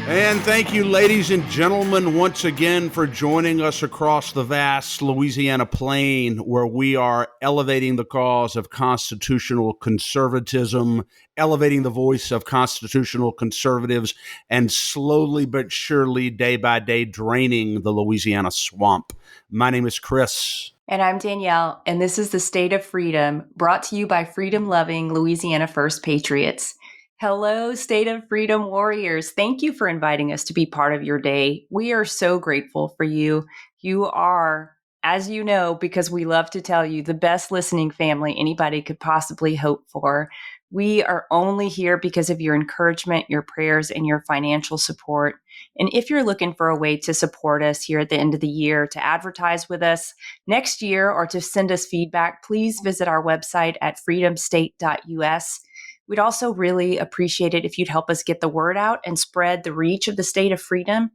And thank you, ladies and gentlemen, once again for joining us across the vast Louisiana plain, where we are elevating the cause of constitutional conservatism, elevating the voice of constitutional conservatives, and slowly but surely, day by day, draining the Louisiana swamp. My name is Chris. And I'm Danielle, and this is the State of Freedom, brought to you by freedom-loving Louisiana First Patriots. Hello, State of Freedom warriors. Thank you for inviting us to be part of your day. We are so grateful for you. You are, as you know, because we love to tell you, the best listening family anybody could possibly hope for. We are only here because of your encouragement, your prayers, and your financial support. And if you're looking for a way to support us here at the end of the year, to advertise with us next year, or to send us feedback, please visit our website at freedomstate.us. We'd also really appreciate it if you'd help us get the word out and spread the reach of the State of Freedom.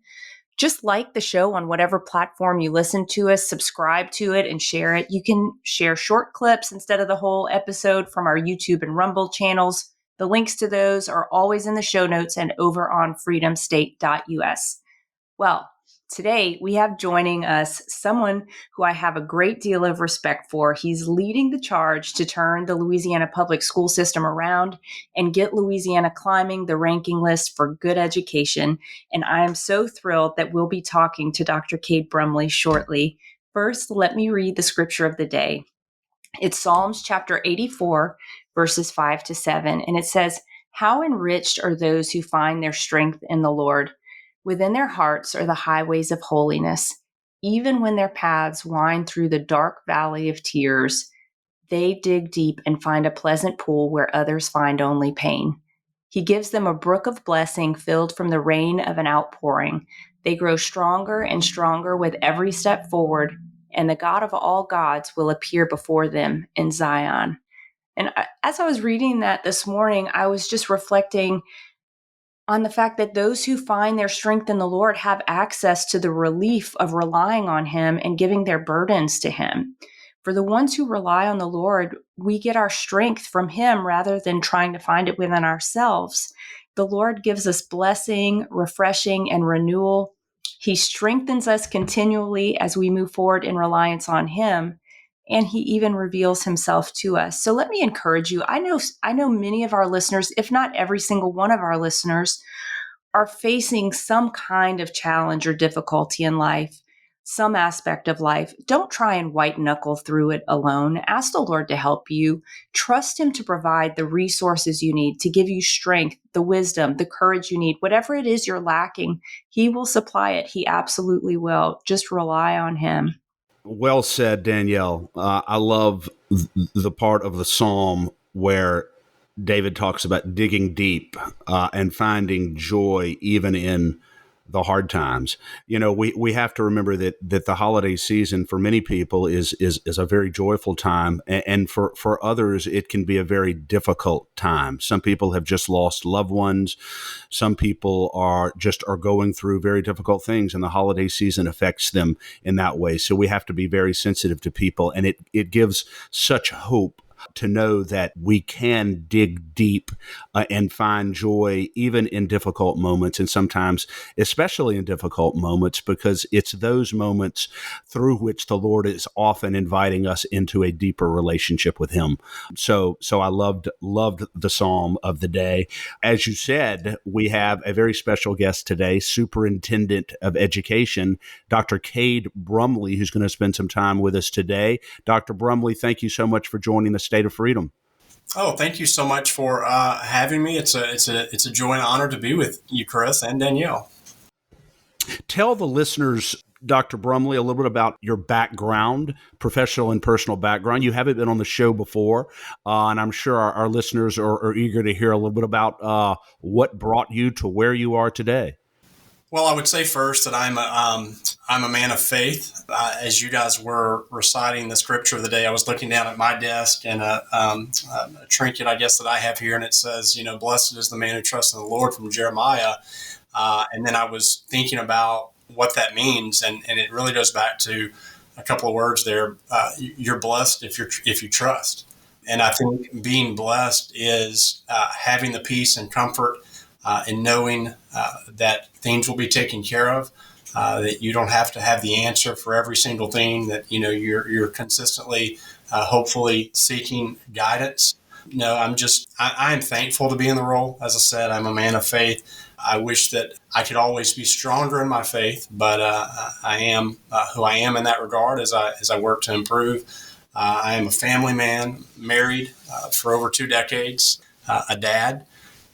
Just like the show on whatever platform you listen to us, subscribe to it and share it. You can share short clips instead of the whole episode from our YouTube and Rumble channels. The links to those are always in the show notes and over on freedomstate.us. Well, today we have joining us someone who I have a great deal of respect for. He's leading the charge to turn the Louisiana public school system around and get Louisiana climbing the ranking list for good education. And I am so thrilled that we'll be talking to Dr. Cade Brumley shortly. First, let me read the scripture of the day. It's Psalms chapter 84, verses 5-7, and it says, "How enriched are those who find their strength in the Lord. Within their hearts are the highways of holiness. Even when their paths wind through the dark valley of tears, they dig deep and find a pleasant pool where others find only pain. He gives them a brook of blessing filled from the rain of an outpouring. They grow stronger and stronger with every step forward, and the God of all gods will appear before them in Zion." And as I was reading that this morning, I was just reflecting on the fact that those who find their strength in the Lord have access to the relief of relying on Him and giving their burdens to Him. For the ones who rely on the Lord, we get our strength from Him rather than trying to find it within ourselves. The Lord gives us blessing, refreshing, and renewal. He strengthens us continually as we move forward in reliance on Him, and He even reveals Himself to us. So let me encourage you. I know many of our listeners, if not every single one of our listeners, are facing some kind of challenge or difficulty in life, some aspect of life. Don't try and white knuckle through it alone. Ask the Lord to help you. Trust Him to provide the resources you need, to give you strength, the wisdom, the courage you need. Whatever it is you're lacking, He will supply it. He absolutely will. Just rely on Him. Well said, Danielle. I love the part of the psalm where David talks about digging deep and finding joy even in the hard times. You know, we have to remember that the holiday season for many people is a very joyful time, and for others it can be a very difficult time. Some people have just lost loved ones. Some people are going through very difficult things, and the holiday season affects them in that way. So we have to be very sensitive to people, and it gives such hope to know that we can dig deep and find joy even in difficult moments, and sometimes especially in difficult moments, because it's those moments through which the Lord is often inviting us into a deeper relationship with Him. So I loved the psalm of the day. As you said, we have a very special guest today, Superintendent of Education, Dr. Cade Brumley, who's going to spend some time with us today. Dr. Brumley, thank you so much for joining the State of Freedom. Oh, thank you so much for having me. It's a joy and honor to be with you, Chris, and Danielle. Tell the listeners, Dr. Brumley, a little bit about your background, professional and personal background. You haven't been on the show before, and I'm sure our listeners are eager to hear a little bit about what brought you to where you are today. Well, I would say first that I'm a man of faith. As you guys were reciting the scripture of the day, I was looking down at my desk and a trinket, I guess, that I have here, and it says, "Blessed is the man who trusts in the Lord," from Jeremiah. And then I was thinking about what that means, and it really goes back to a couple of words there. You're blessed if you trust, and I think being blessed is having the peace and comfort and knowing that things will be taken care of, that you don't have to have the answer for every single thing, that, you're consistently, hopefully seeking guidance. No, I am thankful to be in the role. As I said, I'm a man of faith. I wish that I could always be stronger in my faith, but I am who I am in that regard as I work to improve. I am a family man, married for over 2 decades, a dad,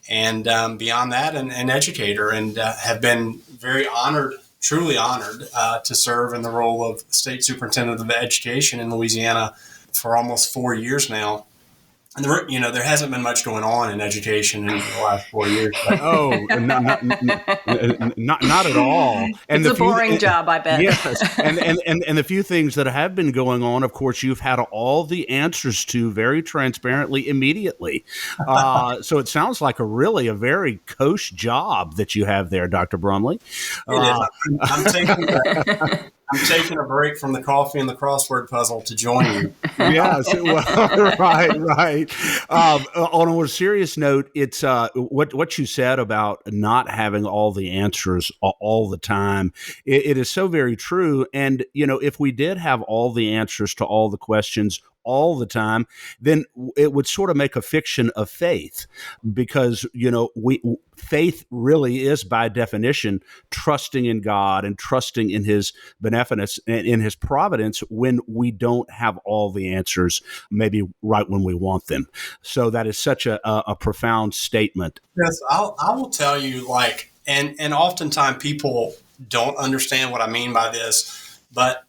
and beyond that, an educator, and have been very honored, truly honored, to serve in the role of State Superintendent of Education in Louisiana for almost 4 years now. And there hasn't been much going on in education in the last 4 years. But Oh, not at all. And it's a boring job, I bet. Yes, and the few things that have been going on, of course, you've had all the answers to very transparently immediately. So it sounds like a very kosher job that you have there, Dr. Brumley. I'm taking a break from the coffee and the crossword puzzle to join you. Yes, well, right. On a more serious note, it's what you said about not having all the answers all the time. It is so very true. And if we did have all the answers to all the questions all the time, then it would sort of make a fiction of faith, because faith really is, by definition, trusting in God and trusting in His beneficence and in His providence when we don't have all the answers, maybe right when we want them. So that is such a profound statement. Yes, I will tell you, and oftentimes people don't understand what I mean by this, but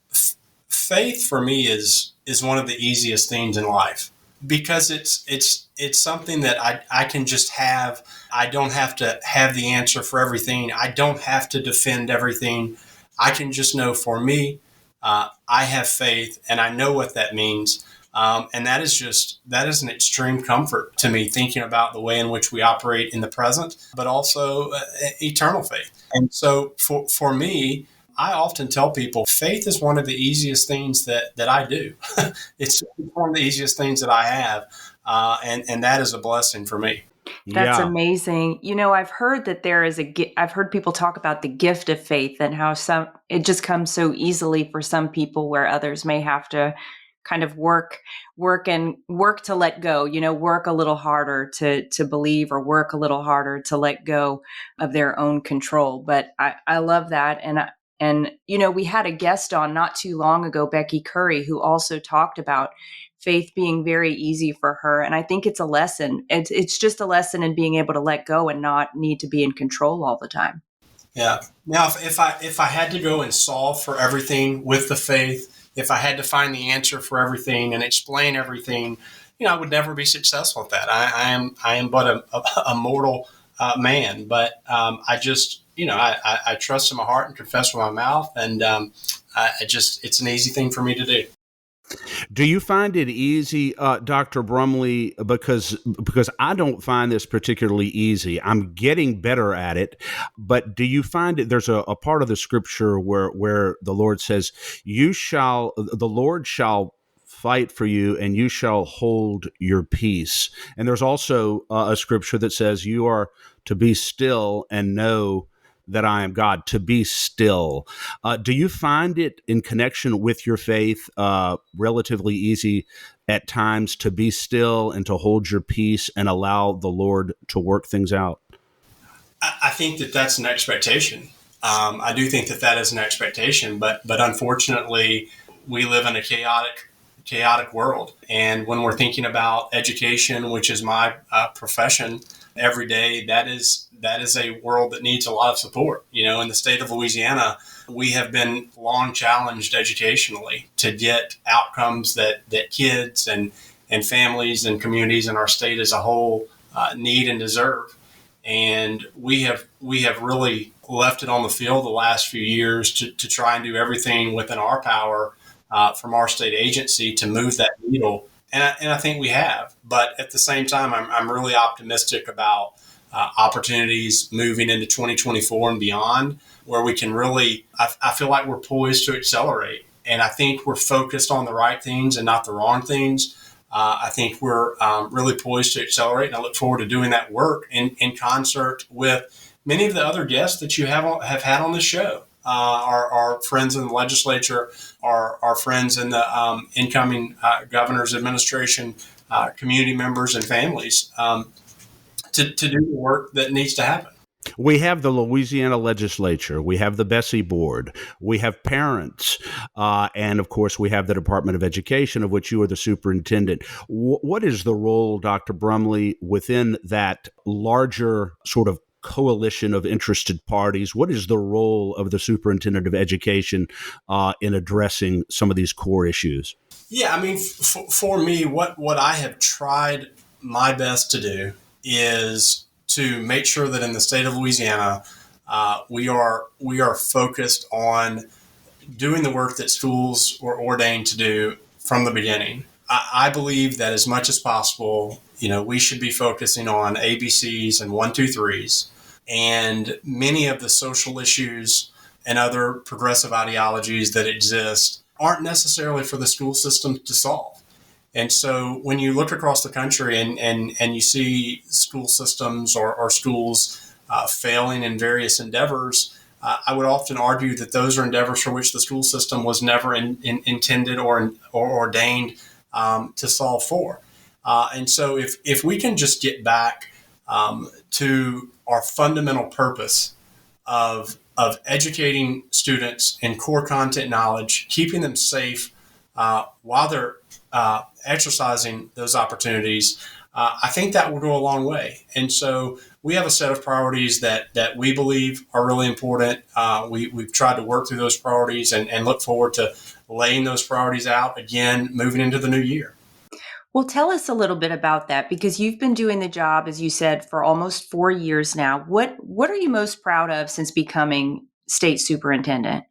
faith for me is one of the easiest things in life, because it's something that I can just have. I don't have to have the answer for everything. I don't have to defend everything. I can just know, for me, I have faith, and I know what that means. And that is an extreme comfort to me, thinking about the way in which we operate in the present, but also eternal faith. And so for me, I often tell people faith is one of the easiest things that I do. It's one of the easiest things that I have. And that is a blessing for me. That's amazing. I've heard that I've heard people talk about the gift of faith and how it just comes so easily for some people, where others may have to kind of work to let go, work a little harder to believe, or work a little harder to let go of their own control. But I love that. And we had a guest on not too long ago, Becky Curry, who also talked about faith being very easy for her. And I think it's a lesson. It's just a lesson in being able to let go and not need to be in control all the time. Yeah. Now, if I had to go and solve for everything with the faith, if I had to find the answer for everything and explain everything, I would never be successful at that. I am but a mortal man, but I just, I trust in my heart and confess with my mouth, and it's an easy thing for me to do. Do you find it easy, Dr. Brumley? Because I don't find this particularly easy. I'm getting better at it. But do you find it? There's a part of the scripture where the Lord says, the Lord shall fight for you, and you shall hold your peace. And there's also a scripture that says you are to be still and know that I am God, to be still. Do you find it, in connection with your faith, relatively easy at times to be still and to hold your peace and allow the Lord to work things out? I think that that's an expectation. I do think that is an expectation, but unfortunately, we live in a chaotic world. And when we're thinking about education, which is my profession every day, that is a world that needs a lot of support. In the state of Louisiana, we have been long challenged educationally to get outcomes that kids and families and communities in our state as a whole need and deserve. And we have really left it on the field the last few years to try and do everything within our power from our state agency to move that needle. And I think we have. But at the same time, I'm really optimistic about opportunities moving into 2024 and beyond, where we can really, I feel like we're poised to accelerate. And I think we're focused on the right things and not the wrong things. I think we're really poised to accelerate, and I look forward to doing that work in concert with many of the other guests that you have had on the show. Our friends in the legislature, our friends in the incoming governor's administration, community members and families to do the work that needs to happen. We have the Louisiana legislature. We have the Bessie board. We have parents. And, of course, we have the Department of Education, of which you are the superintendent. What is the role, Dr. Brumley, within that larger sort of coalition of interested parties? What is the role of the superintendent of education in addressing some of these core issues? Yeah, I mean, for me, what I have tried my best to do is to make sure that in the state of Louisiana, we are focused on doing the work that schools were ordained to do from the beginning. I believe that as much as possible, we should be focusing on ABCs and 1, 2, 3s, and many of the social issues and other progressive ideologies that exist aren't necessarily for the school system to solve. And so when you look across the country and you see school systems or schools failing in various endeavors, I would often argue that those are endeavors for which the school system was never intended or ordained to solve for. And so if we can just get back to our fundamental purpose of educating students in core content knowledge, keeping them safe while they're exercising those opportunities, I think that will go a long way. And so we have a set of priorities that we believe are really important. We've tried to work through those priorities and look forward to laying those priorities out again, moving into the new year. Well, tell us a little bit about that, because you've been doing the job, as you said, for almost 4 years now. What are you most proud of since becoming state superintendent?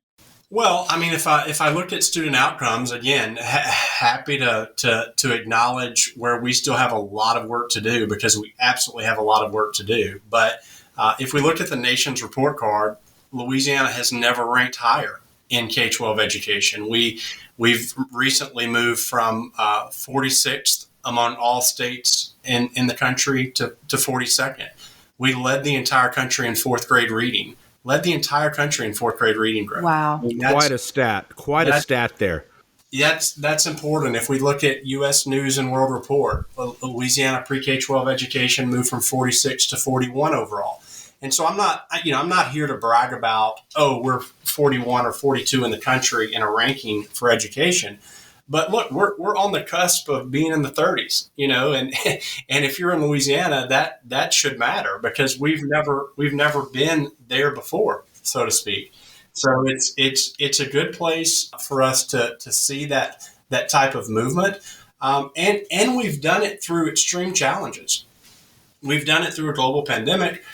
Well, I mean, if I looked at student outcomes, again, happy to acknowledge where we still have a lot of work to do, because we absolutely have a lot of work to do. But if we look at the nation's report card, Louisiana has never ranked higher in K-12 education. We've recently moved from 46th among all states in the country to 42nd. We led the entire country in fourth grade reading. Growth. Wow. I mean, Quite a stat there. That's important. If we look at U.S. News and World Report, Louisiana pre-K-12 education moved from 46 to 41 overall. And so I'm not here to brag about, we're 41 or 42 in the country in a ranking for education. But look, we're on the cusp of being in the 30s, and if you're in Louisiana, that should matter, because we've never been there before, so to speak. So it's a good place for us to see that type of movement, and we've done it through extreme challenges. We've done it through a global pandemic.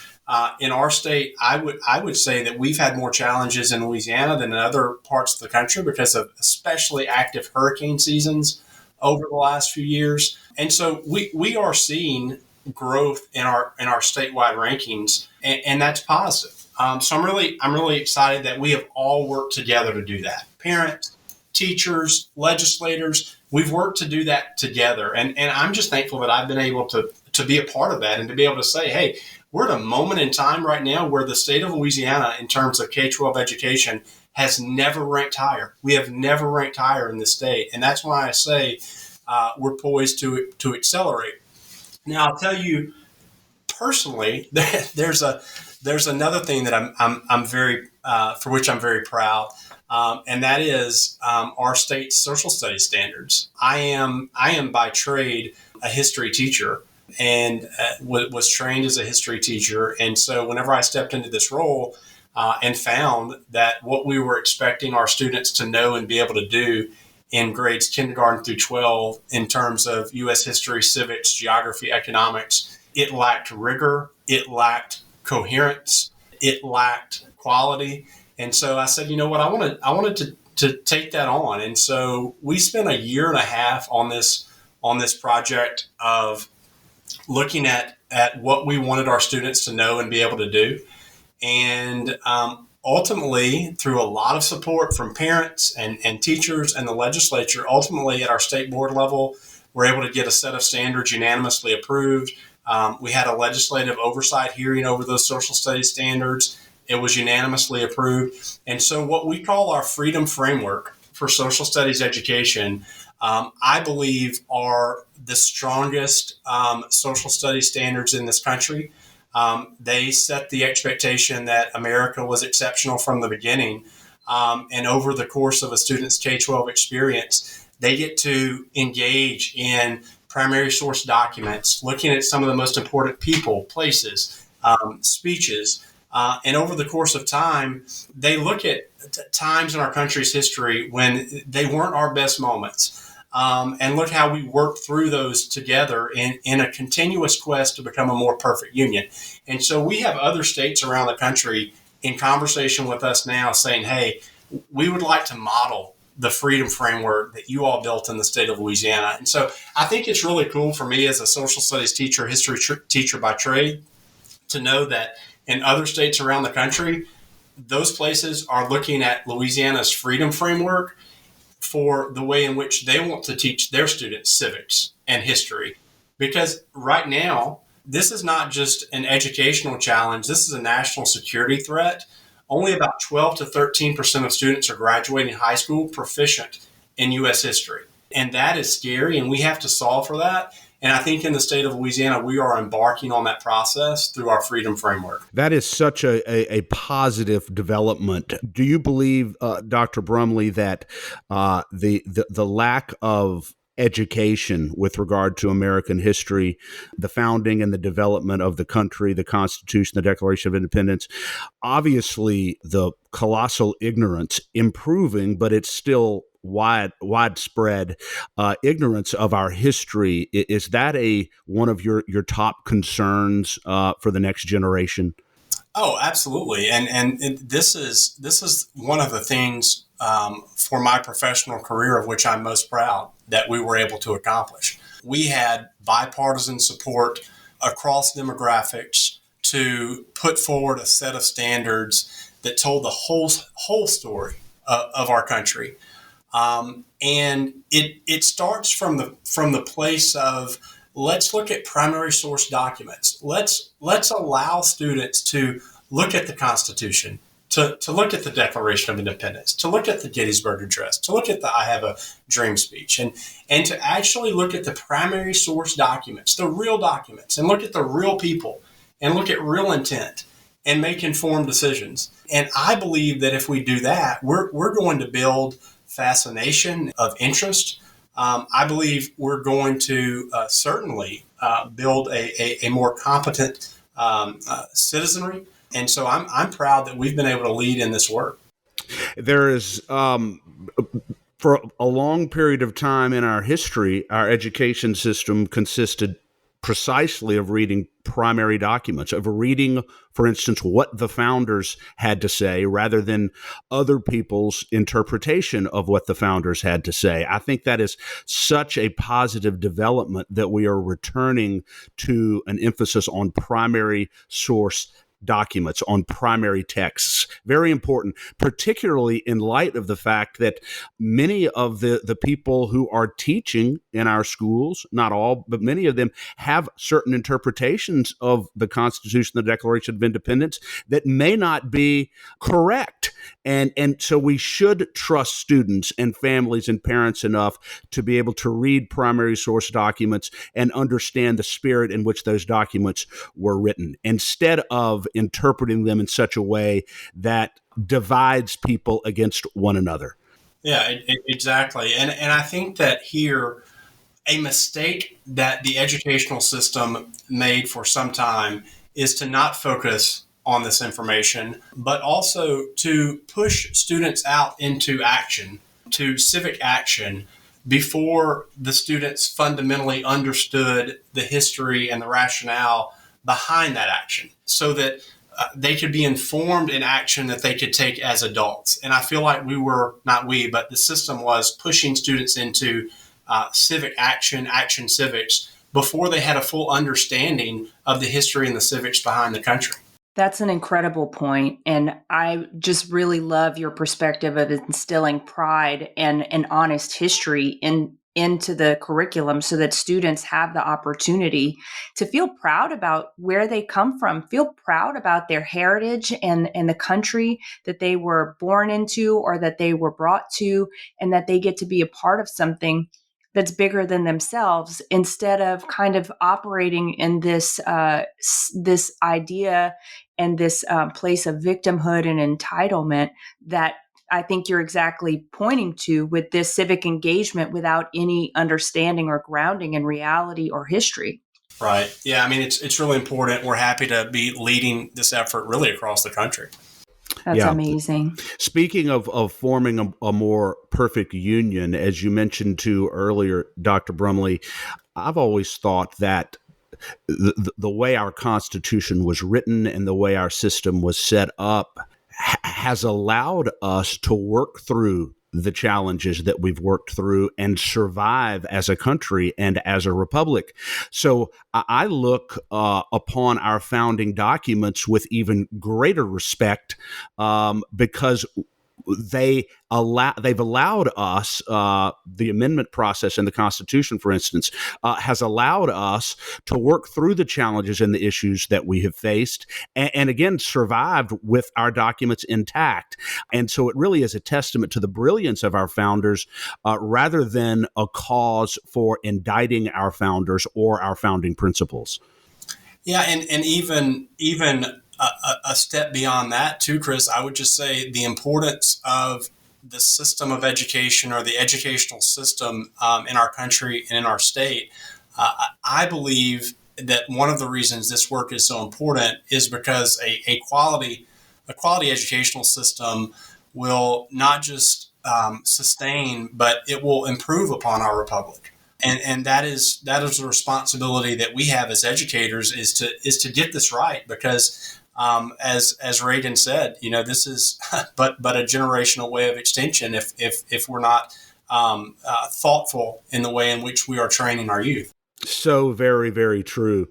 In our state, I would say that we've had more challenges in Louisiana than in other parts of the country because of especially active hurricane seasons over the last few years. And so we are seeing growth in our statewide rankings, and that's positive. So I'm really excited that we have all worked together to do that. Parents, teachers, legislators, we've worked to do that together. And I'm just thankful that I've been able to be a part of that and to be able to say, hey, we're at a moment in time right now where the state of Louisiana, in terms of K-12 education, has never ranked higher. We have never ranked higher in the state. And that's why I say we're poised to accelerate. Now, I'll tell you personally, there's another thing that I'm very for which I'm very proud, and that is our state's social studies standards. I am by trade a history teacher, and was trained as a history teacher. And so whenever I stepped into this role and found that what we were expecting our students to know and be able to do in grades kindergarten through 12 in terms of U.S. history, civics, geography, economics, it lacked rigor, it lacked coherence, it lacked quality. And so I said, you know what, I wanted to take that on. And so we spent a year and a half on this project of looking at what we wanted our students to know and be able to do. And ultimately, through a lot of support from parents and teachers and the legislature, ultimately at our state board level, were able to get a set of standards unanimously approved. We had a legislative oversight hearing over those social studies standards. It was unanimously approved. And so what we call our freedom framework for social studies education, I believe are the strongest social studies standards in this country. They set the expectation that America was exceptional from the beginning. And over the course of a student's K-12 experience, they get to engage in primary source documents, looking at some of the most important people, places, speeches. And over the course of time, they look at times in our country's history when they weren't our best moments. And look how we worked through those together in a continuous quest to become a more perfect union. And so we have other states around the country in conversation with us now saying, hey, we would like to model the freedom framework that you all built in the state of Louisiana. And so I think it's really cool for me as a social studies teacher, history teacher by trade, to know that in other states around the country, those places are looking at Louisiana's freedom framework for the way in which they want to teach their students civics and history. Because right now, this is not just an educational challenge, this is a national security threat. Only about 12 to 13% of students are graduating high school proficient in U.S. history. And that is scary, and we have to solve for that. And I think in the state of Louisiana, we are embarking on that process through our freedom framework. That is such a positive development. Do you believe, Dr. Brumley, that the lack of education with regard to American history, the founding and the development of the country, the Constitution, the Declaration of Independence, obviously the colossal ignorance improving, but it's still widespread ignorance of our history. Is that one of your top concerns for the next generation? Oh, absolutely. And this is one of the things for my professional career of which I'm most proud that we were able to accomplish. We had bipartisan support across demographics to put forward a set of standards that told the whole story of our country. And it starts from the place of, let's look at primary source documents. Let's allow students to look at the Constitution, to look at the Declaration of Independence, to look at the Gettysburg Address, to look at the I Have a Dream speech, and to actually look at the primary source documents, the real documents, and look at the real people, and look at real intent, and make informed decisions. And I believe that if we do that, we're going to build fascination of interest. I believe we're going to certainly build a more competent citizenry. And so I'm proud that we've been able to lead in this work. There is, for a long period of time in our history, our education system consisted precisely of reading primary documents, of reading, for instance, what the founders had to say rather than other people's interpretation of what the founders had to say. I think that is such a positive development that we are returning to an emphasis on primary source documents, on primary texts. Very important, particularly in light of the fact that many of the people who are teaching in our schools, not all, but many of them have certain interpretations of the Constitution, the Declaration of Independence that may not be correct. And so we should trust students and families and parents enough to be able to read primary source documents and understand the spirit in which those documents were written, instead of interpreting them in such a way that divides people against one another. Yeah, exactly. And I think that here, a mistake that the educational system made for some time is to not focus on this information, but also to push students out into action, to civic action, before the students fundamentally understood the history and the rationale behind that action, so that they could be informed in action that they could take as adults. And I feel like but the system was pushing students into civic action civics, before they had a full understanding of the history and the civics behind the country. That's an incredible point. And I just really love your perspective of instilling pride and an honest history into the curriculum so that students have the opportunity to feel proud about where they come from, feel proud about their heritage and the country that they were born into or that they were brought to, and that they get to be a part of something that's bigger than themselves, instead of kind of operating in this this idea and this place of victimhood and entitlement that I think you're exactly pointing to with this civic engagement without any understanding or grounding in reality or history. Right. Yeah. I mean, it's really important. We're happy to be leading this effort really across the country. That's amazing. Speaking of forming a more perfect union, as you mentioned too earlier, Dr. Brumley, I've always thought that the way our Constitution was written and the way our system was set up has allowed us to work through the challenges that we've worked through and survive as a country and as a republic. So I look upon our founding documents with even greater respect because they've allowed us, the amendment process in the Constitution, for instance, has allowed us to work through the challenges and the issues that we have faced, and again, survived with our documents intact. And so it really is a testament to the brilliance of our founders, rather than a cause for indicting our founders or our founding principles. Yeah, and even a step beyond that too, Chris, I would just say the importance of the system of education or the educational system in our country and in our state. I believe that one of the reasons this work is so important is because a quality educational system will not just sustain, but it will improve upon our republic. And that is the responsibility that we have as educators is to get this right, because as Reagan said, this is but a generational way of extension if we're not thoughtful in the way in which we are training our youth. So very, very true.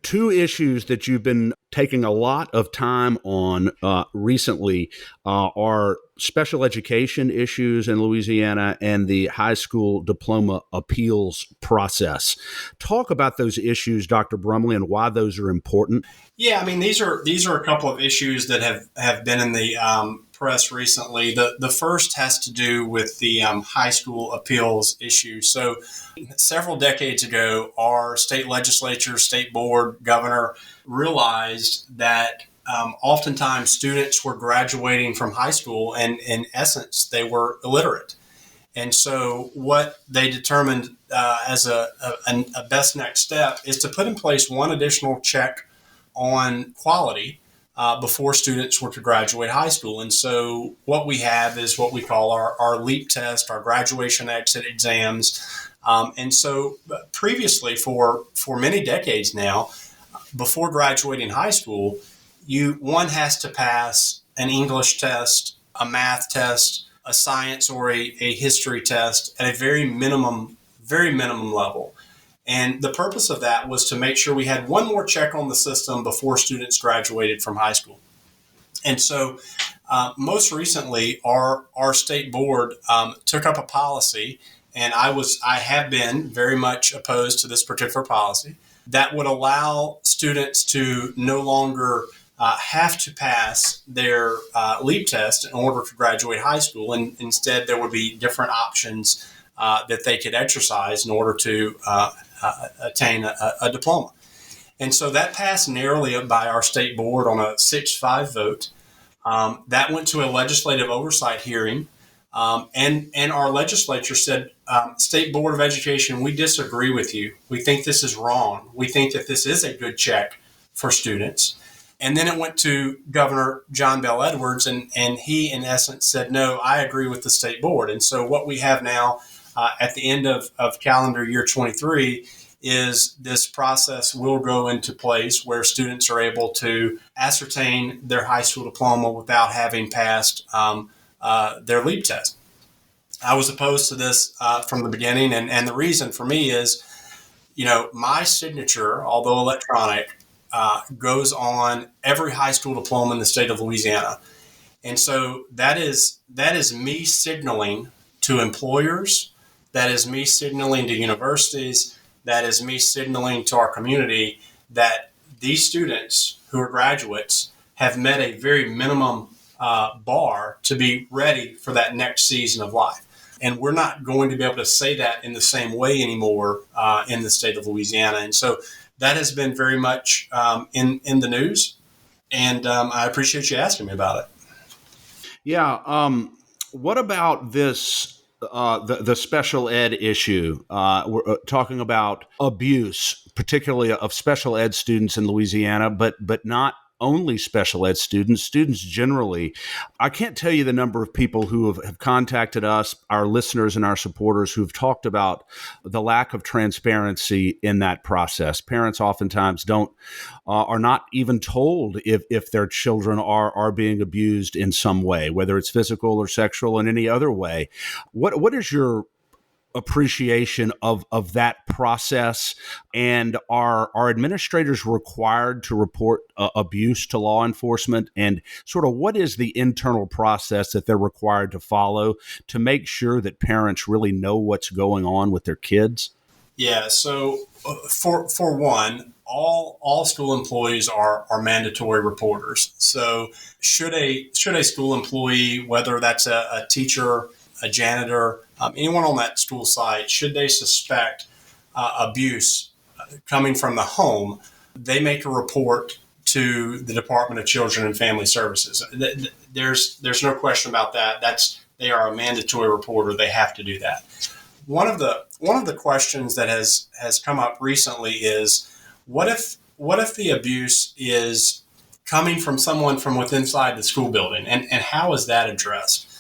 Two issues that you've been taking a lot of time on recently are special education issues in Louisiana and the high school diploma appeals process. Talk about those issues, Dr. Brumley, and why those are important. Yeah, I mean, these are a couple of issues that have been in the press recently. The first has to do with the high school appeals issue. So several decades ago, our state legislature, state board, governor realized that oftentimes students were graduating from high school and in essence, they were illiterate. And so what they determined as a best next step is to put in place one additional check on quality before students were to graduate high school. And so what we have is what we call our LEAP test, our graduation exit exams. And so previously, for many decades now, before graduating high school, one has to pass an English test, a math test, a science or a history test at a very minimum level. And the purpose of that was to make sure we had one more check on the system before students graduated from high school. And so most recently, our state board took up a policy, and I have been very much opposed to this particular policy, that would allow students to no longer have to pass their LEAP test in order to graduate high school. And instead, there would be different options that they could exercise in order to attain a diploma. And so that passed narrowly by our state board on a 6-5 vote. That went to a legislative oversight hearing. And our legislature said, State Board of Education, we disagree with you. We think this is wrong. We think that this is a good check for students. And then it went to Governor John Bell Edwards, and he, in essence, said, no, I agree with the state board. And so what we have now at the end of calendar year 23 is this process will go into place where students are able to ascertain their high school diploma without having passed their LEAP test. I was opposed to this from the beginning, and the reason for me is, my signature, although electronic, goes on every high school diploma in the state of Louisiana. And so that is me signaling to employers, that is me signaling to universities, that is me signaling to our community that these students who are graduates have met a very minimum bar to be ready for that next season of life. And we're not going to be able to say that in the same way anymore in the state of Louisiana. And so that has been very much in the news. And I appreciate you asking me about it. Yeah. What about this, the special ed issue? We're talking about abuse, particularly of special ed students in Louisiana, but not only special ed students generally. I can't tell you the number of people who have contacted us, our listeners and our supporters, who've talked about the lack of transparency in that process. Parents oftentimes are not even told if their children are being abused in some way, whether it's physical or sexual in any other way. What is your appreciation of that process, and are administrators required to report abuse to law enforcement, and sort of what is the internal process that they're required to follow to make sure that parents really know what's going on with their kids? Yeah, so for one, all school employees are mandatory reporters. So should a school employee, whether that's a teacher, a janitor, anyone on that school site, should they suspect abuse coming from the home, they make a report to the Department of Children and Family Services. There's no question about that. They are a mandatory reporter. They have to do that. One of the questions that has come up recently is, what if the abuse is coming from someone from within inside the school building, and how is that addressed?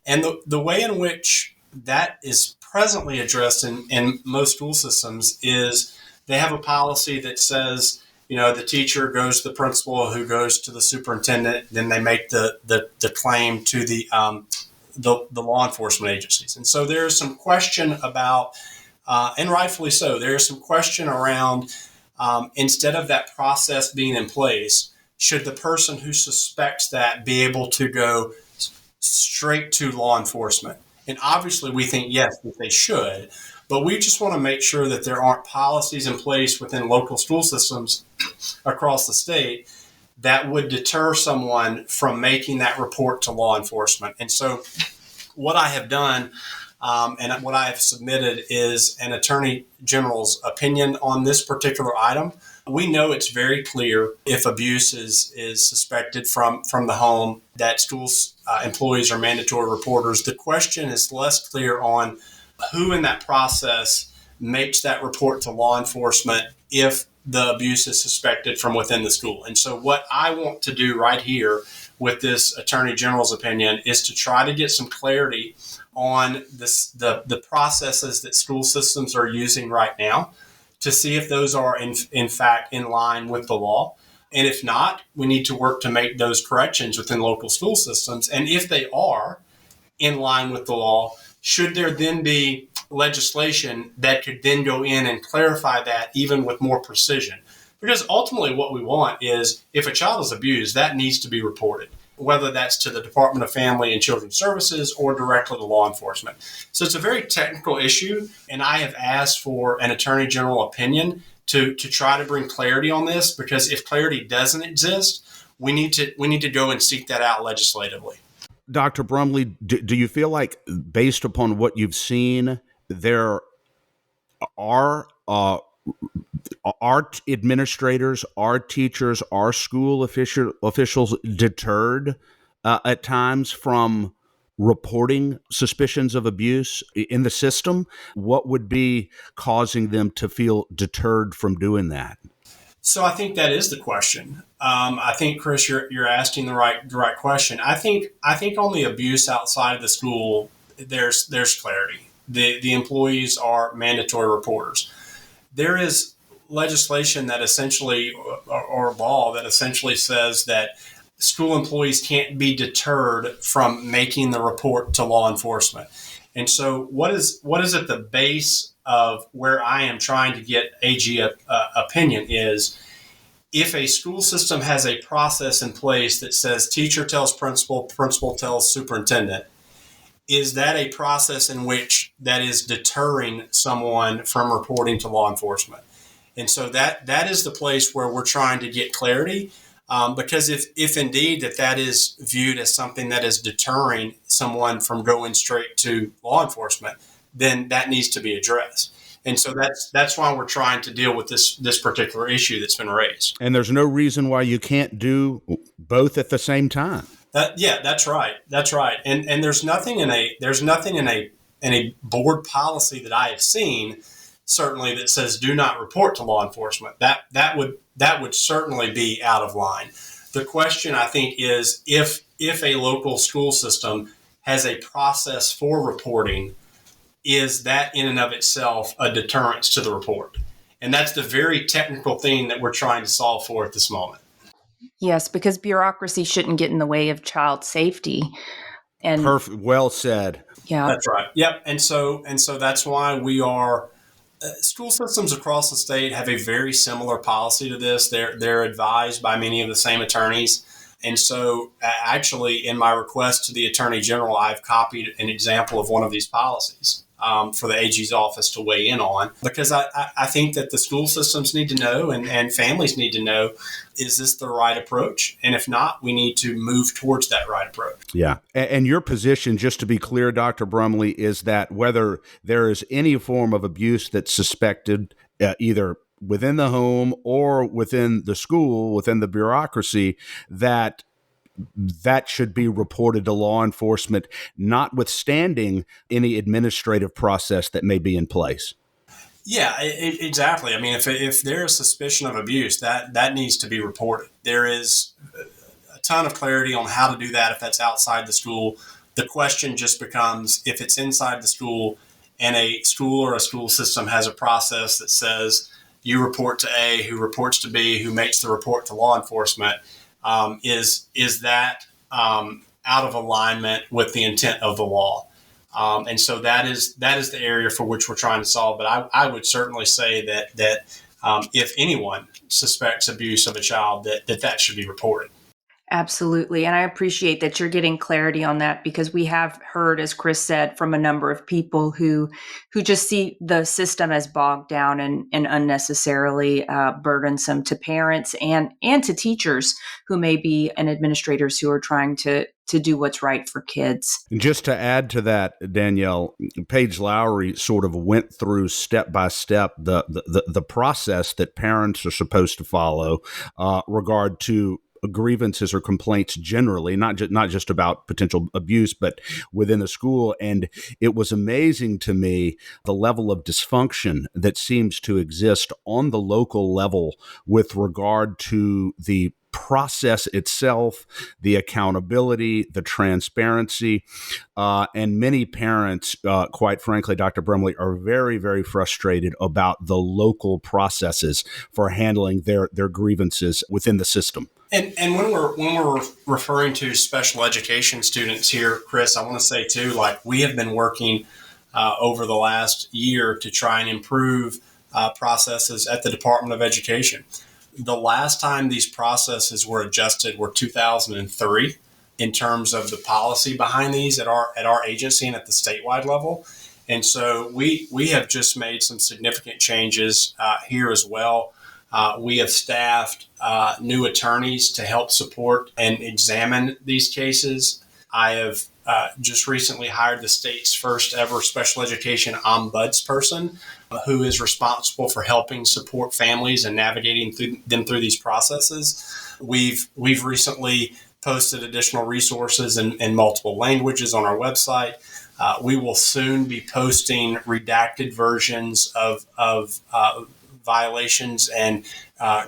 And the way in which that is presently addressed in most school systems is they have a policy that says, the teacher goes to the principal, who goes to the superintendent, then they make the claim to the law enforcement agencies. And so there is some question about, and rightfully so, there is some question around, instead of that process being in place, should the person who suspects that be able to go straight to law enforcement? And obviously we think yes, that they should, but we just want to make sure that there aren't policies in place within local school systems across the state that would deter someone from making that report to law enforcement. And so what I have done and what I have submitted is an attorney general's opinion on this particular item. We know it's very clear if abuse is suspected from the home that schools employees are mandatory reporters. The question is less clear on who in that process makes that report to law enforcement if the abuse is suspected from within the school. And so what I want to do right here with this attorney general's opinion is to try to get some clarity on the processes that school systems are using right now, to see if those are in fact in line with the law. And if not, we need to work to make those corrections within local school systems. And if they are in line with the law, should there then be legislation that could then go in and clarify that even with more precision? Because ultimately what we want is, if a child is abused, that needs to be reported, whether that's to the Department of Family and Children's Services or directly to law enforcement. So it's a very technical issue, and I have asked for an attorney general opinion to try to bring clarity on this, because if clarity doesn't exist, we need to go and seek that out legislatively. Dr. Brumley, do you feel like, based upon what you've seen, there are administrators, are teachers, are school officials deterred at times from reporting suspicions of abuse in the system? What would be causing them to feel deterred from doing that? So I think that is the question. I think, Chris, you're asking the right question. I think on the abuse outside of the school, there's clarity. The employees are mandatory reporters. There is legislation that essentially, or law that essentially says that school employees can't be deterred from making the report to law enforcement. And so what is at the base of where I am trying to get AG opinion is, if a school system has a process in place that says teacher tells principal, principal tells superintendent, is that a process in which that is deterring someone from reporting to law enforcement? And so that is the place where we're trying to get clarity, because if indeed that is viewed as something that is deterring someone from going straight to law enforcement, then that needs to be addressed. And so that's why we're trying to deal with this particular issue that's been raised. And there's no reason why you can't do both at the same time. Yeah, that's right. That's right. And there's nothing in a board policy that I have seen, certainly, that says do not report to law enforcement. That would certainly be out of line. The question, I think, is if a local school system has a process for reporting, is that in and of itself a deterrence to the report? And that's the very technical thing that we're trying to solve for at this moment. Yes, because bureaucracy shouldn't get in the way of child safety. And Perfect. Well said. Yeah, that's right. Yep. And so that's why we are. School systems across the state have a very similar policy to this. They're advised by many of the same attorneys. And so actually, in my request to the Attorney General, I've copied an example of one of these policies for the AG's office to weigh in on, because I think that the school systems need to know and families need to know, is this the right approach? And if not, we need to move towards that right approach. Yeah. And your position, just to be clear, Dr. Brumley, is that whether there is any form of abuse that's suspected, either within the home or within the school, within the bureaucracy, that should be reported to law enforcement, notwithstanding any administrative process that may be in place. Yeah, exactly. I mean, if there is suspicion of abuse, that needs to be reported. There is a ton of clarity on how to do that if that's outside the school. The question just becomes, if it's inside the school and a school or a school system has a process that says you report to A, who reports to B, who makes the report to law enforcement, is that out of alignment with the intent of the law? And so that is the area for which we're trying to solve. But I would certainly say that if anyone suspects abuse of a child, that should be reported. absolutely. And I appreciate that you're getting clarity on that, because we have heard, as Chris said, from a number of people who just see the system as bogged down and unnecessarily burdensome to parents and to teachers who may be, and administrators who are trying to do what's right for kids. And just to add to that, Danielle, Paige Lowry sort of went through step by step the process that parents are supposed to follow regard to grievances or complaints generally, not just about potential abuse, but within the school. And it was amazing to me the level of dysfunction that seems to exist on the local level with regard to the process itself, the accountability, the transparency, and many parents, quite frankly, Dr. Brumley, are very, very frustrated about the local processes for handling their grievances within the system. And when we're referring to special education students here, Chris, I want to say too, like, we have been working over the last year to try and improve processes at the Department of Education. The last time these processes were adjusted were 2003 in terms of the policy behind these at our agency and at the statewide level. And so we have just made some significant changes here as well. We have staffed new attorneys to help support and examine these cases. I have just recently hired the state's first ever special education ombudsperson, who is responsible for helping support families and navigating them through these processes. We've recently posted additional resources in multiple languages on our website. We will soon be posting redacted versions of violations and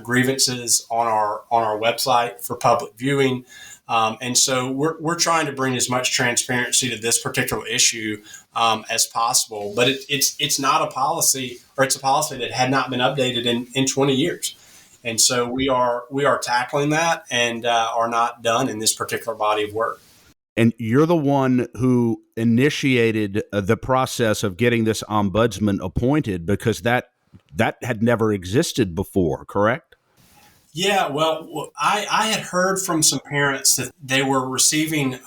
grievances on our website for public viewing. And so we're trying to bring as much transparency to this particular issue as possible. But it's not a policy, or it's a policy that had not been updated in 20 years. And so we are tackling that and are not done in this particular body of work. And you're the one who initiated the process of getting this ombudsman appointed, because that had never existed before, correct? Yeah, well, I had heard from some parents that they were receiving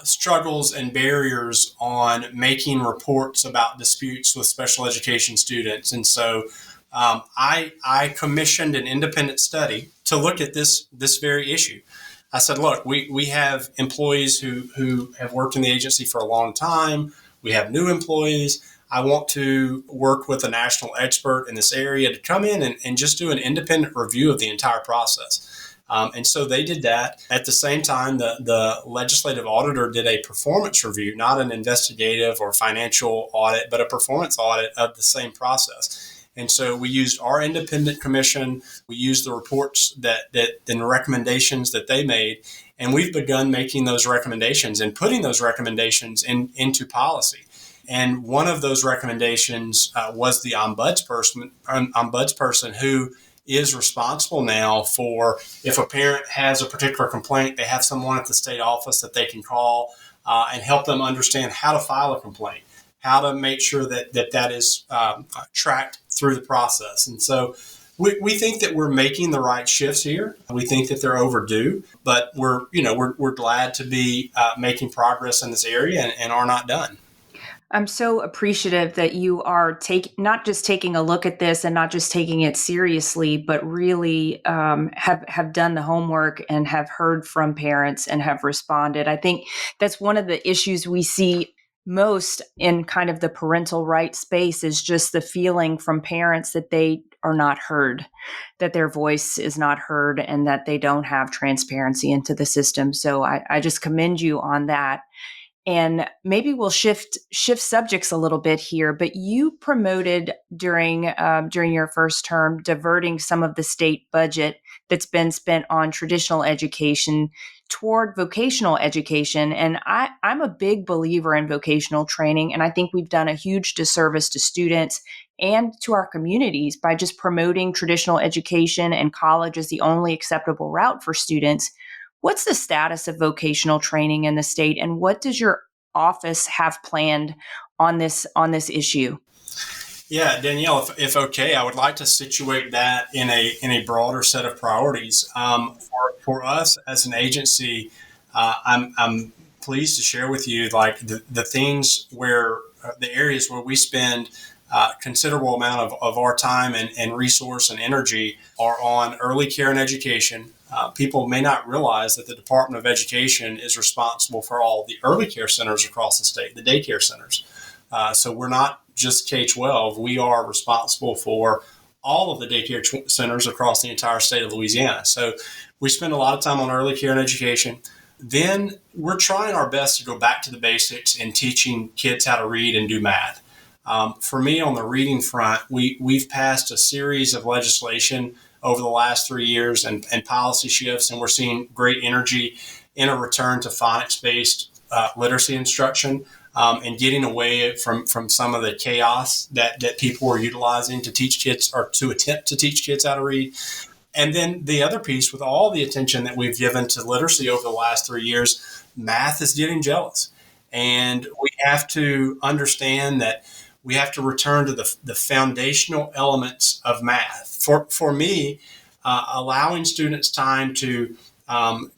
struggles and barriers on making reports about disputes with special education students. And so I commissioned an independent study to look at this very issue. I said, look, we have employees who have worked in the agency for a long time. We have new employees. I want to work with a national expert in this area to come in and just do an independent review of the entire process. And so they did that. At the same time, the legislative auditor did a performance review, not an investigative or financial audit, but a performance audit of the same process. And so we used our independent commission. We used the reports that and recommendations that they made, and we've begun making those recommendations and putting those recommendations into policy. And one of those recommendations was the ombudsperson who is responsible now for, if a parent has a particular complaint, they have someone at the state office that they can call and help them understand how to file a complaint, how to make sure that is tracked through the process. And so we think that we're making the right shifts here. We think that they're overdue, but we're glad to be making progress in this area and are not done. I'm so appreciative that you are not just taking a look at this and not just taking it seriously, but really have done the homework and have heard from parents and have responded. I think that's one of the issues we see most in kind of the parental rights space, is just the feeling from parents that they are not heard, that their voice is not heard, and that they don't have transparency into the system. So I just commend you on that. And maybe we'll shift subjects a little bit here, but you promoted during your first term diverting some of the state budget that's been spent on traditional education toward vocational education. And I'm a big believer in vocational training, and I think we've done a huge disservice to students and to our communities by just promoting traditional education and college as the only acceptable route for students. What's the status of vocational training in the state, and what does your office have planned on this issue? Yeah, Danielle, if okay, I would like to situate that in a broader set of priorities. For us as an agency, I'm pleased to share with you like the things where the areas where we spend considerable amount of our time and resource and energy are on early care and education. People may not realize that the Department of Education is responsible for all the early care centers across the state, the daycare centers. So we're not just K-12. We are responsible for all of the daycare centers across the entire state of Louisiana. So we spend a lot of time on early care and education. Then we're trying our best to go back to the basics and teaching kids how to read and do math. For me, on the reading front, we've passed a series of legislation over the last 3 years and policy shifts, and we're seeing great energy in a return to phonics-based literacy instruction and getting away from some of the chaos that people are utilizing to teach kids or to attempt to teach kids how to read. And then the other piece, with all the attention that we've given to literacy over the last 3 years, math is getting jealous. And we have to understand that we have to return to the foundational elements of math. For me, allowing students time to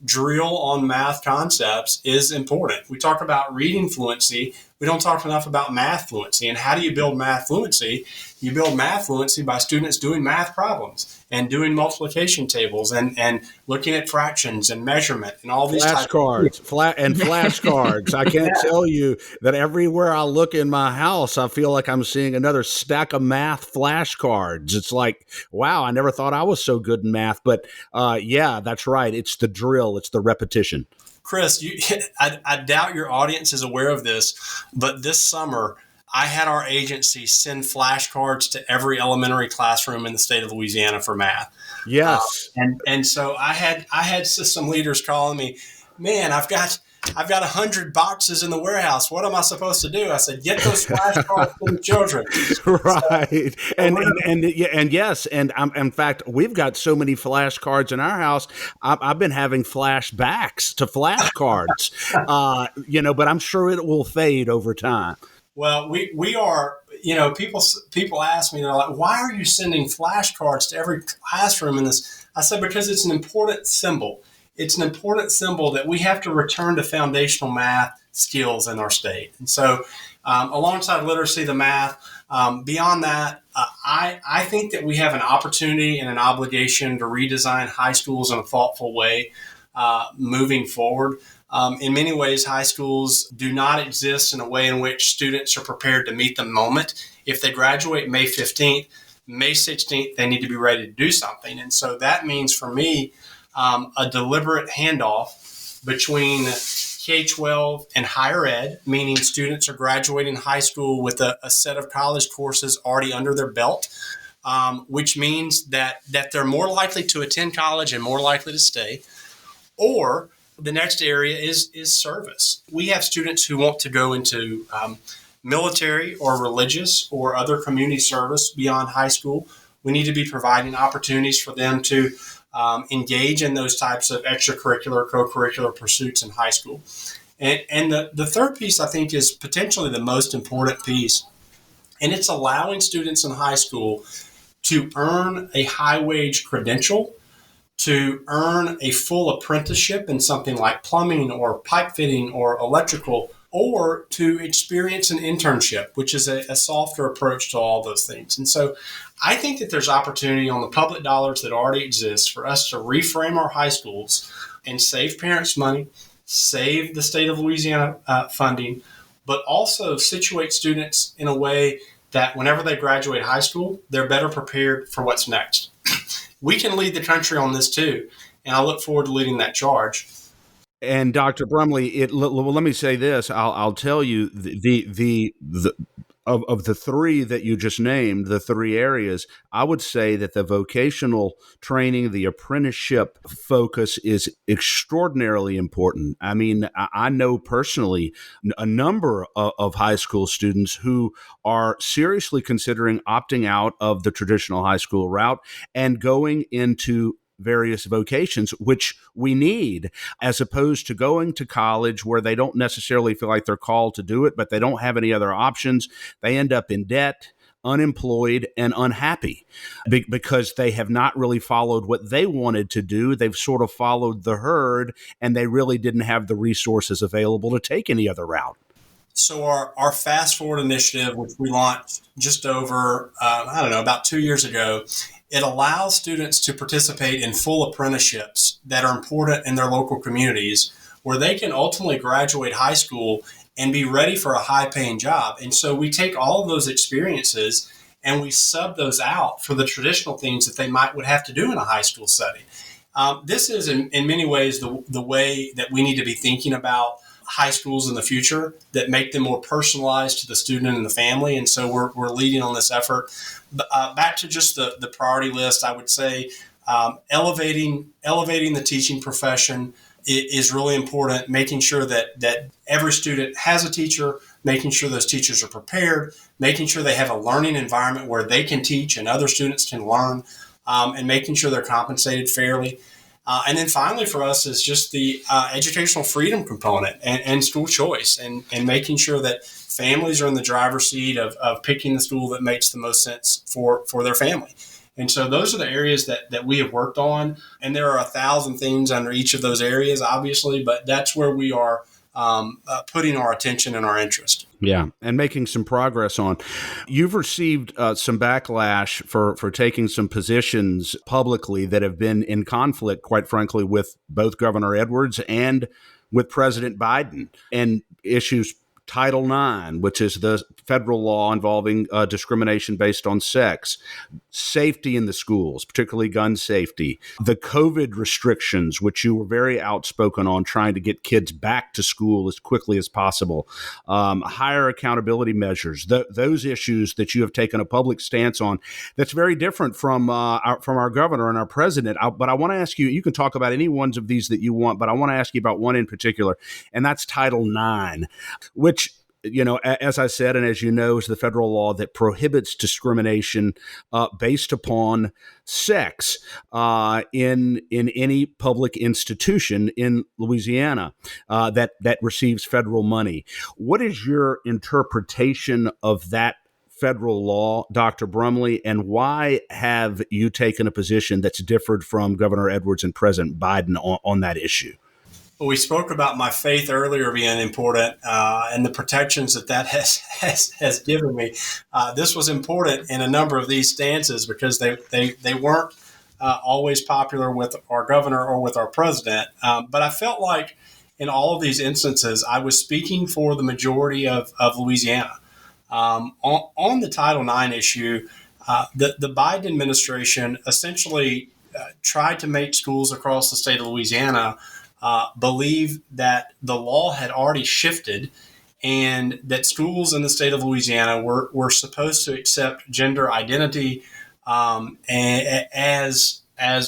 drill on math concepts is important. We talk about reading fluency. We don't talk enough about math fluency. And how do you build math fluency? You build math fluency by students doing math problems and doing multiplication tables and looking at fractions and measurement and all these flashcards. Flashcards. I can't tell you that everywhere I look in my house, I feel like I'm seeing another stack of math flashcards. It's like, wow, I never thought I was so good in math. But yeah, that's right. It's the drill. It's the repetition. Chris, I doubt your audience is aware of this, but this summer, I had our agency send flashcards to every elementary classroom in the state of Louisiana for math. Yes. And so I had system leaders calling me, man, I've got 100 boxes in the warehouse. What am I supposed to do? I said, get those flashcards to the children. Right. So, and yes. And in fact, we've got so many flashcards in our house. I've been having flashbacks to flashcards, but I'm sure it will fade over time. Well, we are, people ask me, they're like, why are you sending flashcards to every classroom in this? I said, because it's an important symbol. it's an important symbol that we have to return to foundational math skills in our state. And so alongside literacy, the math, beyond that, I think that we have an opportunity and an obligation to redesign high schools in a thoughtful way moving forward. In many ways, high schools do not exist in a way in which students are prepared to meet the moment. If they graduate May 15th, May 16th, they need to be ready to do something. And so that means for me, a deliberate handoff between K-12 and higher ed, meaning students are graduating high school with a set of college courses already under their belt, which means that they're more likely to attend college and more likely to stay. Or the next area is service. We have students who want to go into military or religious or other community service beyond high school. We need to be providing opportunities for them to engage in those types of extracurricular, co-curricular pursuits in high school. And the third piece, I think, is potentially the most important piece, and it's allowing students in high school to earn a high-wage credential, to earn a full apprenticeship in something like plumbing or pipe fitting or electrical, or to experience an internship, which is a softer approach to all those things. And so I think that there's opportunity on the public dollars that already exist for us to reframe our high schools and save parents money, save the state of Louisiana funding, but also situate students in a way that whenever they graduate high school, they're better prepared for what's next. We can lead the country on this too, and I look forward to leading that charge. And Dr. Brumley, well, let me say this. I'll tell you of the three that you just named, the three areas, I would say that the vocational training, the apprenticeship focus is extraordinarily important. I mean, I know personally a number of high school students who are seriously considering opting out of the traditional high school route and going into various vocations, which we need, as opposed to going to college where they don't necessarily feel like they're called to do it, but they don't have any other options. They end up in debt, unemployed, and unhappy because they have not really followed what they wanted to do. They've sort of followed the herd, and they really didn't have the resources available to take any other route. So our Fast Forward initiative, which we launched just over, about 2 years ago, it allows students to participate in full apprenticeships that are important in their local communities, where they can ultimately graduate high school and be ready for a high-paying job. And so we take all of those experiences and we sub those out for the traditional things that they would have to do in a high school setting. This is, in many ways, the way that we need to be thinking about high schools in the future, that make them more personalized to the student and the family. And so we're leading on this effort. Back to just the priority list, I would say elevating the teaching profession is really important, making sure that every student has a teacher, making sure those teachers are prepared, making sure they have a learning environment where they can teach and other students can learn, and making sure they're compensated fairly. And then finally for us is just the educational freedom component and school choice, and making sure that families are in the driver's seat of picking the school that makes the most sense for their family. And so those are the areas that we have worked on. And there are 1,000 things under each of those areas, obviously, but that's where we are putting our attention and our interest. Yeah, and making some progress on. You've received some backlash for taking some positions publicly that have been in conflict, quite frankly, with both Governor Edwards and with President Biden, and issues Title IX, which is the federal law involving discrimination based on sex, safety in the schools, particularly gun safety, the COVID restrictions, which you were very outspoken on, trying to get kids back to school as quickly as possible, higher accountability measures, those issues that you have taken a public stance on. That's very different from our governor and our president. But I want to ask you, you can talk about any ones of these that you want, but I want to ask you about one in particular, and that's Title IX, which, as I said, and as you know, is the federal law that prohibits discrimination based upon sex in any public institution in Louisiana that receives federal money. What is your interpretation of that federal law, Dr. Brumley, and why have you taken a position that's differed from Governor Edwards and President Biden on that issue? Well, we spoke about my faith earlier being important and the protections that has given me. This was important in a number of these stances because they weren't always popular with our governor or with our president. But I felt like in all of these instances, I was speaking for the majority of Louisiana. On the Title IX issue, the Biden administration essentially tried to make schools across the state of Louisiana believe that the law had already shifted and that schools in the state of Louisiana were supposed to accept gender identity as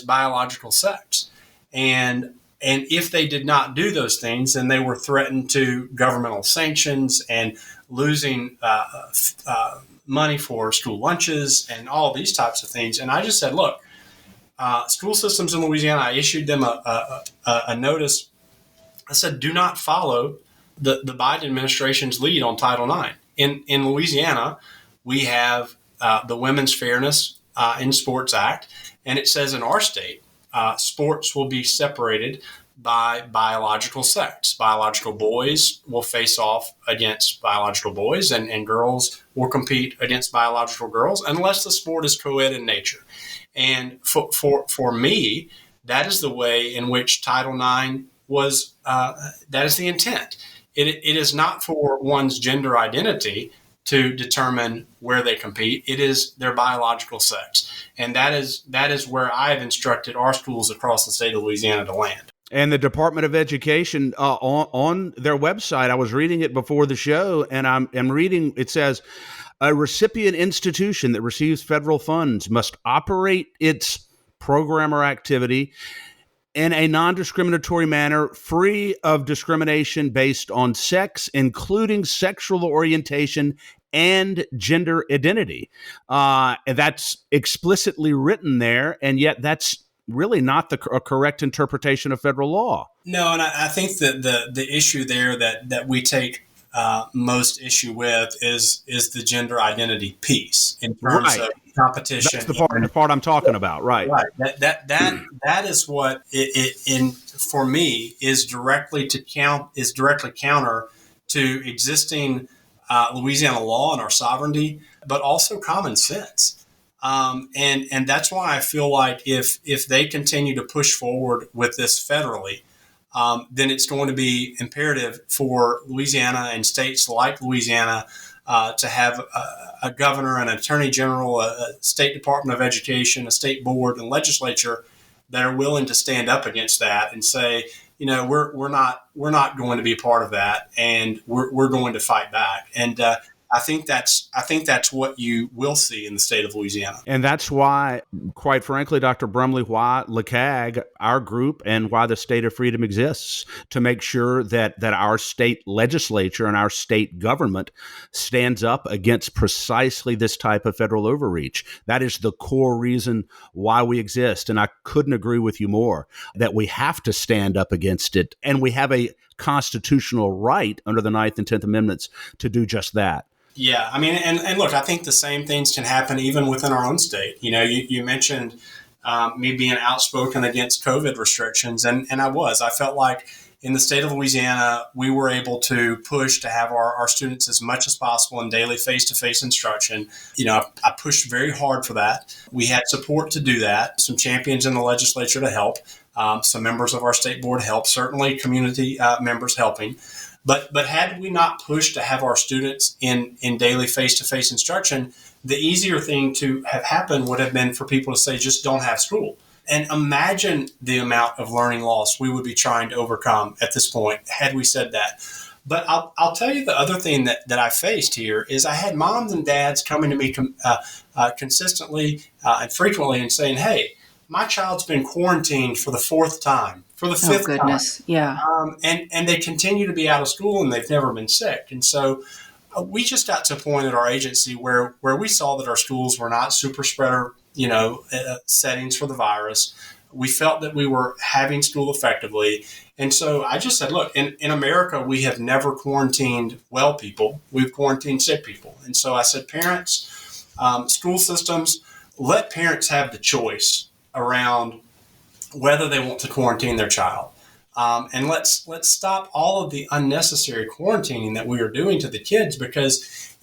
biological sex. And if they did not do those things, then they were threatened to governmental sanctions and losing money for school lunches and all these types of things. And I just said, look, school systems in Louisiana, I issued them a notice. I said, do not follow the Biden administration's lead on Title IX. In Louisiana, we have the Women's Fairness in Sports Act, and it says in our state, sports will be separated by biological sex. Biological boys will face off against biological boys, and girls will compete against biological girls unless the sport is co-ed in nature. And for me, that is the way in which Title IX was, that is the intent. It is not for one's gender identity to determine where they compete. It is their biological sex. And that is where I have instructed our schools across the state of Louisiana to land. And the Department of Education on their website, I was reading it before the show, and I'm reading, it says, a recipient institution that receives federal funds must operate its program or activity in a non-discriminatory manner, free of discrimination based on sex, including sexual orientation and gender identity. And that's explicitly written there, and yet that's really not the correct interpretation of federal law. No, and I think that the issue there that we take most issue with is the gender identity piece in terms of competition. That's the part I'm talking about, right? Right. That is what it for me is directly counter to existing Louisiana law and our sovereignty, but also common sense. And that's why I feel like if they continue to push forward with this federally, then it's going to be imperative for Louisiana and states like Louisiana to have a governor, an attorney general, a state department of education, a state board, and legislature that are willing to stand up against that and say, we're not going to be a part of that, and we're going to fight back. And I think that's what you will see in the state of Louisiana. And that's why, quite frankly, Dr. Brumley, why LCAG, our group, and why the State of Freedom exists, to make sure that our state legislature and our state government stands up against precisely this type of federal overreach. That is the core reason why we exist. And I couldn't agree with you more that we have to stand up against it. And we have a constitutional right under the 9th and 10th Amendments to do just that. Yeah, I mean, and look, I think the same things can happen even within our own state. You mentioned me being outspoken against COVID restrictions, and I felt like in the state of Louisiana, we were able to push to have our students as much as possible in daily face-to-face instruction. I pushed very hard for that. We had support to do that, some champions in the legislature to help, some members of our state board helped, certainly community members helping. But had we not pushed to have our students in daily face-to-face instruction, the easier thing to have happened would have been for people to say, just don't have school. And imagine the amount of learning loss we would be trying to overcome at this point had we said that. But I'll tell you the other thing that I faced here is I had moms and dads coming to me consistently and frequently and saying, hey, my child's been quarantined for the 4th time. For the 5th goodness. time. Yeah. And they continue to be out of school and they've never been sick. And so we just got to a point at our agency where we saw that our schools were not super spreader, settings for the virus. We felt that we were having school effectively. And so I just said, look, in America, we have never quarantined well people. We've quarantined sick people. And so I said, parents, school systems, let parents have the choice around whether they want to quarantine their child. And let's stop all of the unnecessary quarantining that we are doing to the kids, because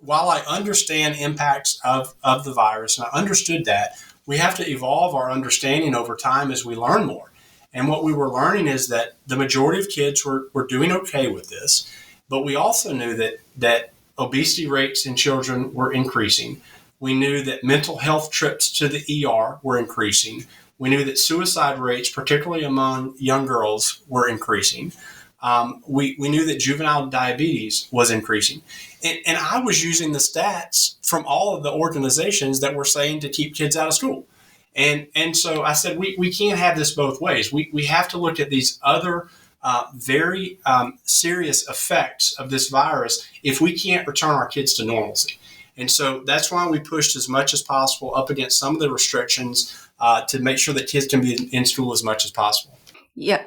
while I understand impacts of the virus, and I understood that, we have to evolve our understanding over time as we learn more. And what we were learning is that the majority of kids were doing okay with this, but we also knew that obesity rates in children were increasing. We knew that mental health trips to the ER were increasing. We knew that suicide rates, particularly among young girls, were increasing. We knew that juvenile diabetes was increasing. And I was using the stats from all of the organizations that were saying to keep kids out of school. And so I said, we can't have this both ways. We have to look at these other very serious effects of this virus if we can't return our kids to normalcy. And so that's why we pushed as much as possible up against some of the restrictions to make sure that kids can be in school as much as possible. Yeah.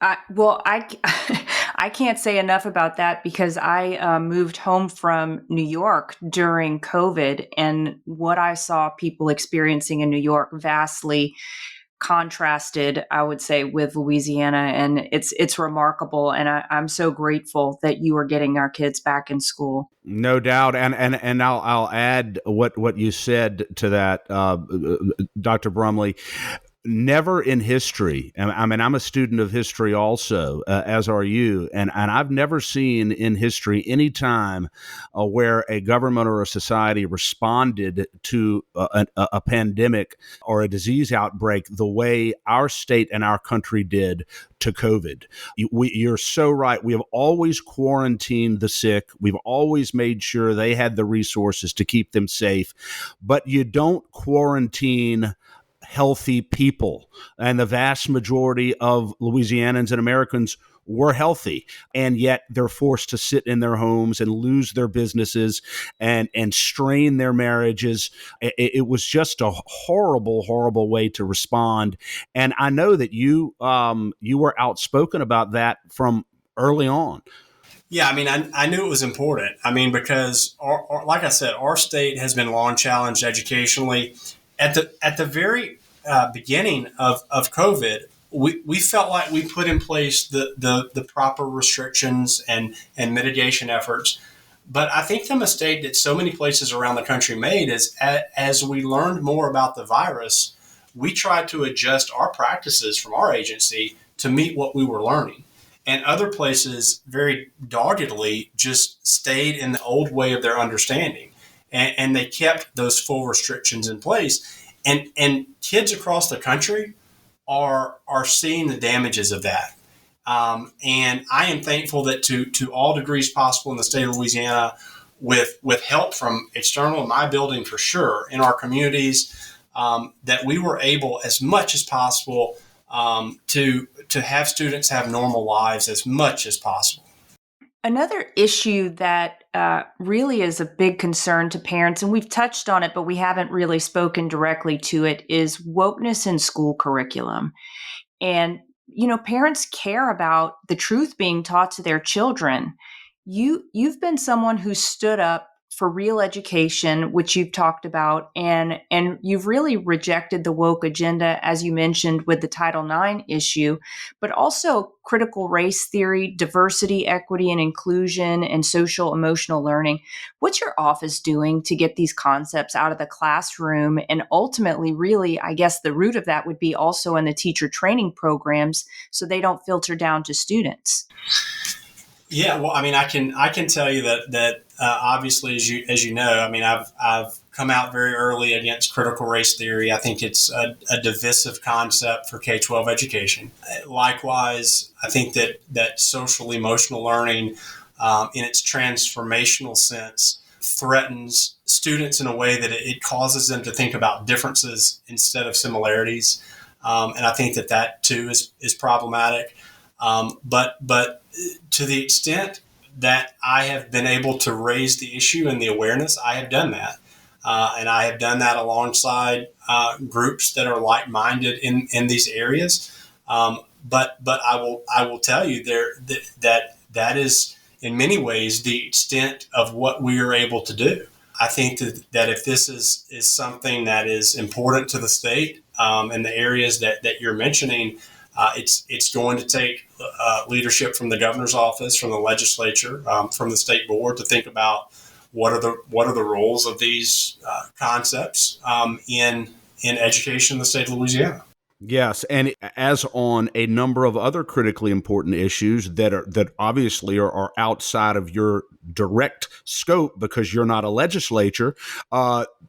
I can't say enough about that, because I moved home from New York during COVID, and what I saw people experiencing in New York vastly contrasted, I would say, with Louisiana, and it's remarkable. And I'm so grateful that you are getting our kids back in school. No doubt, and I'll add what you said to that, Dr. Brumley. Never in history, I mean, I'm a student of history also, as are you, and I've never seen in history any time where a government or a society responded to a pandemic or a disease outbreak the way our state and our country did to COVID. You're so right. We have always quarantined the sick. We've always made sure they had the resources to keep them safe, but you don't quarantine healthy people. And the vast majority of Louisianans and Americans were healthy, and yet they're forced to sit in their homes and lose their businesses and strain their marriages. It was just a horrible, horrible way to respond. And I know that you were outspoken about that from early on. Yeah, I mean, I knew it was important. I mean, because like I said, our state has been long challenged educationally. At the very beginning of COVID, we felt like we put in place the proper restrictions and mitigation efforts. But I think the mistake that so many places around the country made is, as we learned more about the virus, we tried to adjust our practices from our agency to meet what we were learning. And other places very doggedly just stayed in the old way of their understanding. And they kept those full restrictions in place. And kids across the country are seeing the damages of that. And I am thankful that to all degrees possible in the state of Louisiana, with help from external, my building for sure, in our communities, that we were able as much as possible to have students have normal lives as much as possible. Another issue that really is a big concern to parents, and we've touched on it, but we haven't really spoken directly to it, is wokeness in school curriculum. And, parents care about the truth being taught to their children. You've been someone who stood up for real education, which you've talked about, and you've really rejected the woke agenda, as you mentioned, with the Title IX issue, but also critical race theory, diversity, equity, and inclusion, and social emotional learning. What's your office doing to get these concepts out of the classroom? And ultimately, really, I guess the root of that would be also in the teacher training programs, so they don't filter down to students. Yeah, well, I mean, I can tell you that obviously, as you know, I mean, I've come out very early against critical race theory. I think it's a divisive concept for K-12 education. Likewise, I think that social emotional learning, in its transformational sense, threatens students in a way that it causes them to think about differences instead of similarities, and I think that too is problematic. But to the extent that I have been able to raise the issue and the awareness, I have done that. And I have done that alongside groups that are like-minded in these areas. But I will tell you that is in many ways the extent of what we are able to do. I think that if this is something that is important to the state in the areas that you're mentioning, it's going to take leadership from the governor's office, from the legislature, from the state board to think about what are the roles of these concepts in education in the state of Louisiana. Yes, and as on a number of other critically important issues that obviously are outside of your direct scope because you're not a legislature,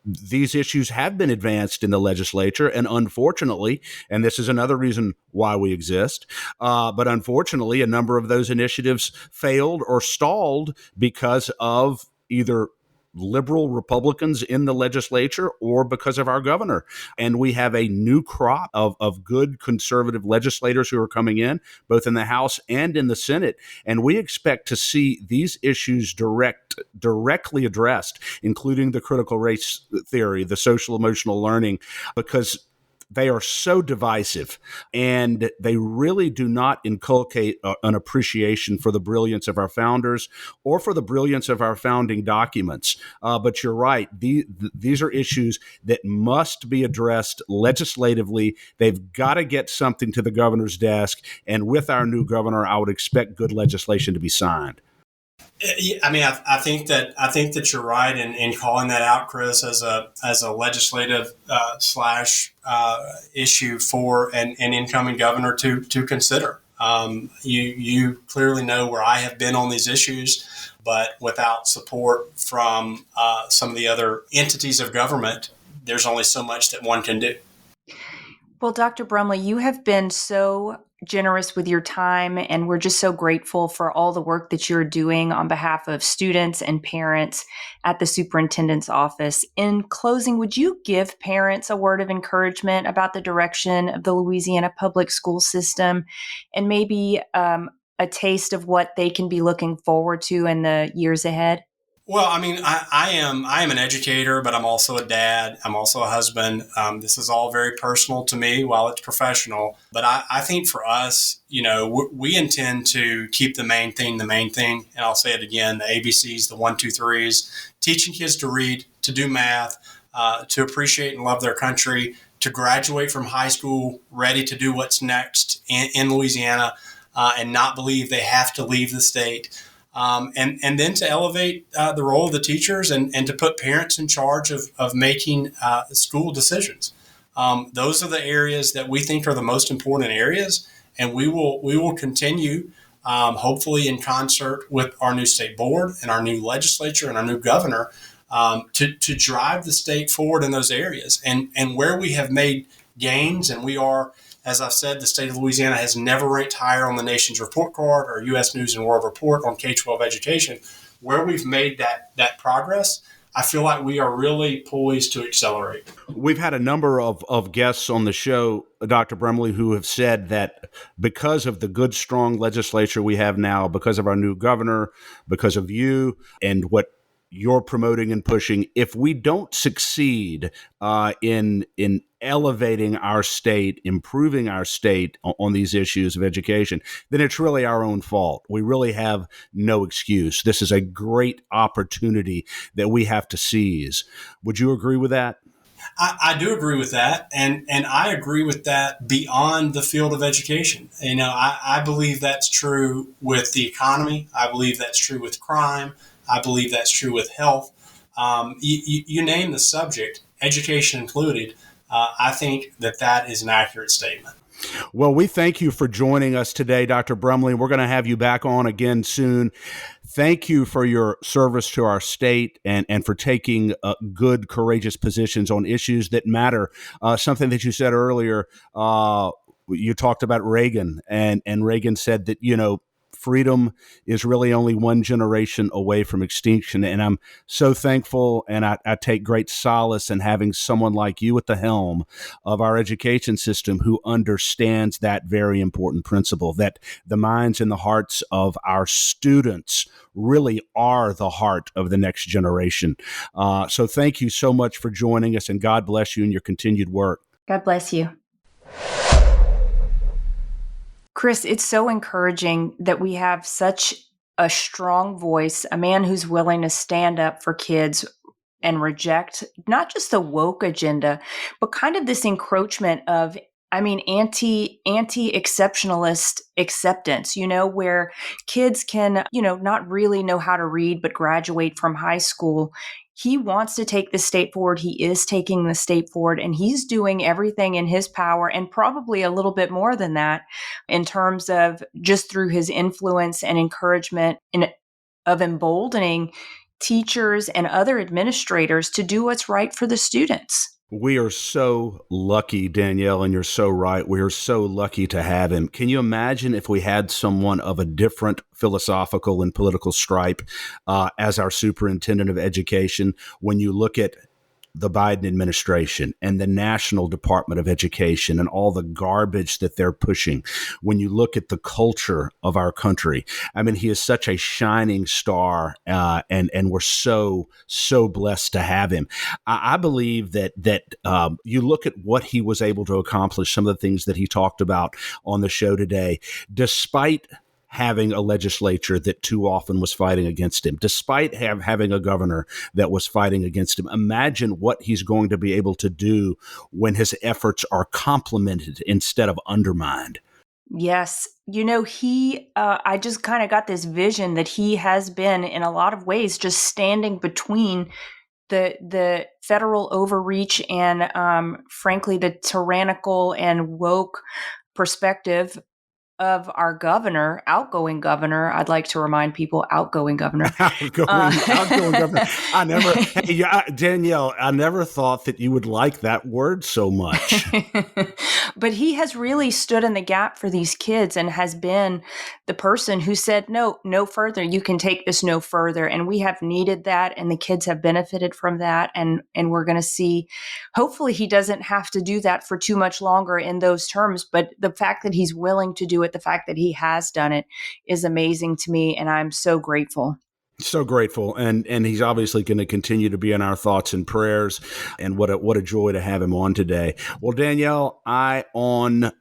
these issues have been advanced in the legislature, and unfortunately, and this is another reason why we exist, but unfortunately, a number of those initiatives failed or stalled because of either liberal Republicans in the legislature or because of our governor. And we have a new crop of good conservative legislators who are coming in, both in the House and in the Senate. And we expect to see these issues directly addressed, including the critical race theory, the social emotional learning, because they are so divisive, and they really do not inculcate an appreciation for the brilliance of our founders or for the brilliance of our founding documents. But you're right. These are issues that must be addressed legislatively. They've got to get something to the governor's desk. And with our new governor, I would expect good legislation to be signed. I mean, I think that you're right in calling that out, Chris, as a legislative slash issue for an incoming governor to consider. You clearly know where I have been on these issues, but without support from some of the other entities of government, there's only so much that one can do. Well, Dr. Brumley, you have been so generous with your time, and we're just so grateful for all the work that you're doing on behalf of students and parents at the superintendent's office. In closing, would you give parents a word of encouragement about the direction of the Louisiana public school system, and maybe a taste of what they can be looking forward to in the years ahead? Well, I mean, I am an educator, but I'm also a dad. I'm also a husband. This is all very personal to me while it's professional. But I think for us, we intend to keep the main thing. And I'll say it again, the ABCs, the 1, 2, 3s, teaching kids to read, to do math, to appreciate and love their country, to graduate from high school ready to do what's next in Louisiana, and not believe they have to leave the state. And then to elevate the role of the teachers and to put parents in charge of making school decisions. Those are the areas that we think are the most important areas, and we will continue, hopefully in concert with our new state board and our new legislature and our new governor, to drive the state forward in those areas. And where we have made gains, and we are, as I've said, the state of Louisiana has never ranked higher on the nation's report card or U.S. News and World Report on K-12 education. Where we've made that progress, I feel like we are really poised to accelerate. We've had a number of guests on the show, Dr. Brumley, who have said that because of the good, strong legislature we have now, because of our new governor, because of you and what you're promoting and pushing, if we don't succeed in elevating our state, improving our state on these issues of education, then it's really our own fault. We really have no excuse. This is a great opportunity that we have to seize. Would you agree with that? I do agree with that, and I agree with that beyond the field of education. I believe that's true with the economy. I believe that's true with crime. I believe that's true with health. You name the subject, education included. I think that is an accurate statement. Well, we thank you for joining us today, Dr. Brumley. We're going to have you back on again soon. Thank you for your service to our state and for taking good, courageous positions on issues that matter. Something that you said earlier, you talked about Reagan, and Reagan said that, freedom is really only one generation away from extinction. And I'm so thankful, and I take great solace in having someone like you at the helm of our education system who understands that very important principle, that the minds and the hearts of our students really are the heart of the next generation. So thank you so much for joining us, and God bless you in your continued work. God bless you. Chris, it's so encouraging that we have such a strong voice, a man who's willing to stand up for kids and reject not just the woke agenda, but kind of this encroachment of, anti-exceptionalist acceptance, where kids can, not really know how to read, but graduate from high school. He wants to take the state forward. He is taking the state forward, and he's doing everything in his power, and probably a little bit more than that, in terms of just through his influence and encouragement of emboldening teachers and other administrators to do what's right for the students. We are so lucky, Danielle, and you're so right. We are so lucky to have him. Can you imagine if we had someone of a different philosophical and political stripe as our superintendent of education? When you look at the Biden administration and the National Department of Education and all the garbage that they're pushing, when you look at the culture of our country, he is such a shining star, and we're so blessed to have him. I believe that you look at what he was able to accomplish, some of the things that he talked about on the show today, despite having a legislature that too often was fighting against him, despite having a governor that was fighting against him. Imagine what he's going to be able to do when his efforts are complemented instead of undermined. Yes. I just kind of got this vision that he has been, in a lot of ways, just standing between the federal overreach and, frankly, the tyrannical and woke perspective of our outgoing governor. I'd like to remind people, outgoing governor. outgoing governor. Danielle, I never thought that you would like that word so much. But he has really stood in the gap for these kids and has been the person who said, no further. You can take this no further. And we have needed that, and the kids have benefited from that. And we're going to see, hopefully he doesn't have to do that for too much longer in those terms. But the fact that he's willing to do it, the fact that he has done it, is amazing to me. And I'm so grateful. So grateful. And he's obviously going to continue to be in our thoughts and prayers. And what a joy to have him on today. Well, Danielle, on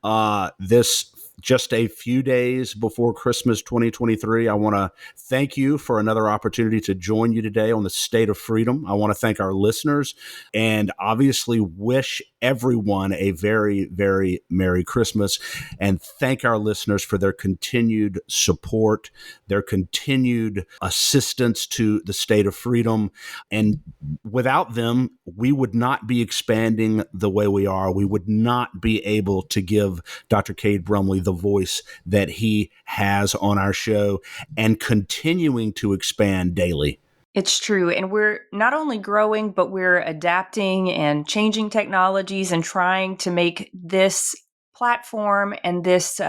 this just a few days before Christmas 2023, I want to thank you for another opportunity to join you today on the State of Freedom. I want to thank our listeners and obviously wish everyone a very, very Merry Christmas, and thank our listeners for their continued support, their continued assistance to the State of Freedom. And without them, we would not be expanding the way we are. We would not be able to give Dr. Cade Brumley the voice that he has on our show and continuing to expand daily. It's true. And we're not only growing, but we're adapting and changing technologies and trying to make this platform and this, this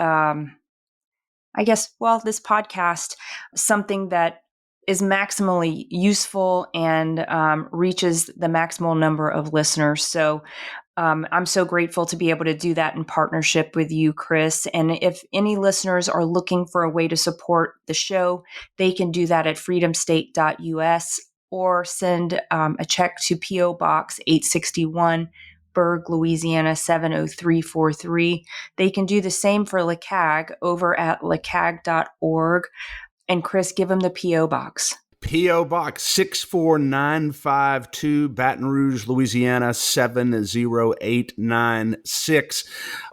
podcast something that is maximally useful and reaches the maximal number of listeners. So I'm so grateful to be able to do that in partnership with you, Chris. And if any listeners are looking for a way to support the show, they can do that at freedomstate.us or send a check to P.O. Box 861, Berg, Louisiana 70343. They can do the same for LeCag over at lecag.org. And Chris, give them the P.O. Box. P.O. Box 64952, Baton Rouge, Louisiana 70896.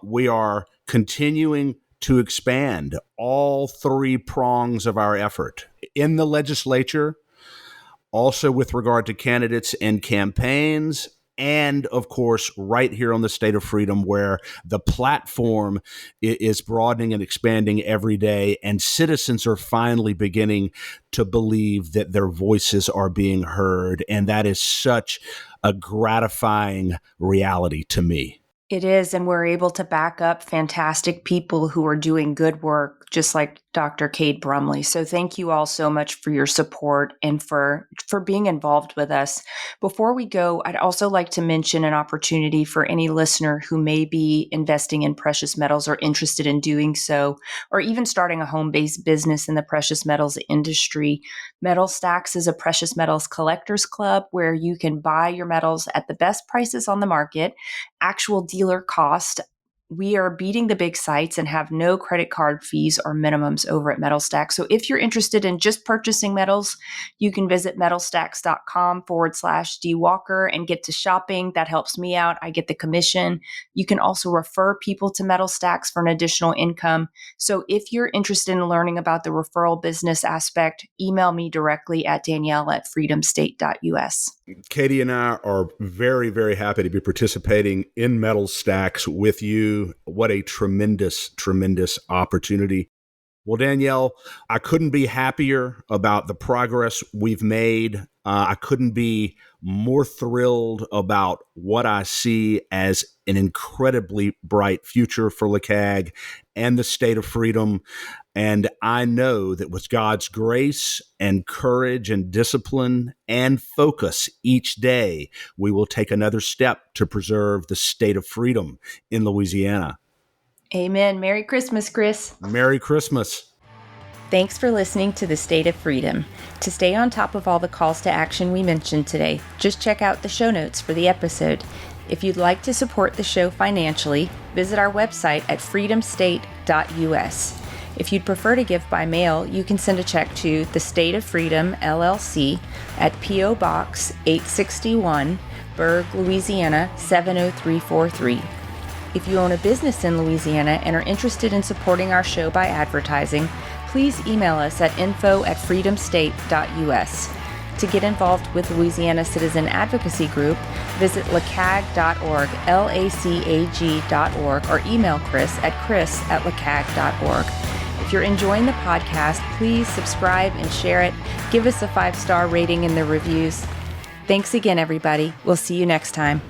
We are continuing to expand all three prongs of our effort in the legislature, also with regard to candidates and campaigns, and of course, right here on the State of Freedom, where the platform is broadening and expanding every day, and citizens are finally beginning to believe that their voices are being heard. And that is such a gratifying reality to me. It is, and we're able to back up fantastic people who are doing good work, just like Dr. Cade Brumley. So thank you all so much for your support and for being involved with us. Before we go, I'd also like to mention an opportunity for any listener who may be investing in precious metals or interested in doing so, or even starting a home-based business in the precious metals industry. Metal Stacks is a precious metals collectors club where you can buy your metals at the best prices on the market, actual dealer cost. We are beating the big sites and have no credit card fees or minimums over at Metal Stacks. So if you're interested in just purchasing metals, you can visit metalstacks.com/dwalker and get to shopping. That helps me out. I get the commission. You can also refer people to Metal Stacks for an additional income. So if you're interested in learning about the referral business aspect, email me directly at Danielle@freedomstate.us. Katie and I are very, very happy to be participating in Metal Stacks with you. What a tremendous, tremendous opportunity. Well, Danielle, I couldn't be happier about the progress we've made. I couldn't be more thrilled about what I see as an incredibly bright future for LeCag and the state of freedom. And I know that with God's grace and courage and discipline and focus each day, we will take another step to preserve the state of freedom in Louisiana. Amen. Merry Christmas, Chris. Merry Christmas. Thanks for listening to The State of Freedom. To stay on top of all the calls to action we mentioned today, just check out the show notes for the episode. If you'd like to support the show financially, visit our website at freedomstate.us. If you'd prefer to give by mail, you can send a check to The State of Freedom, LLC at P.O. Box 861, Berg, Louisiana 70343. If you own a business in Louisiana and are interested in supporting our show by advertising, please email us at info@freedomstate.us. To get involved with Louisiana Citizen Advocacy Group, visit lacag.org, LACAG.org, or email Chris at chris@lacag.org. If you're enjoying the podcast, please subscribe and share it. Give us a 5-star rating in the reviews. Thanks again, everybody. We'll see you next time.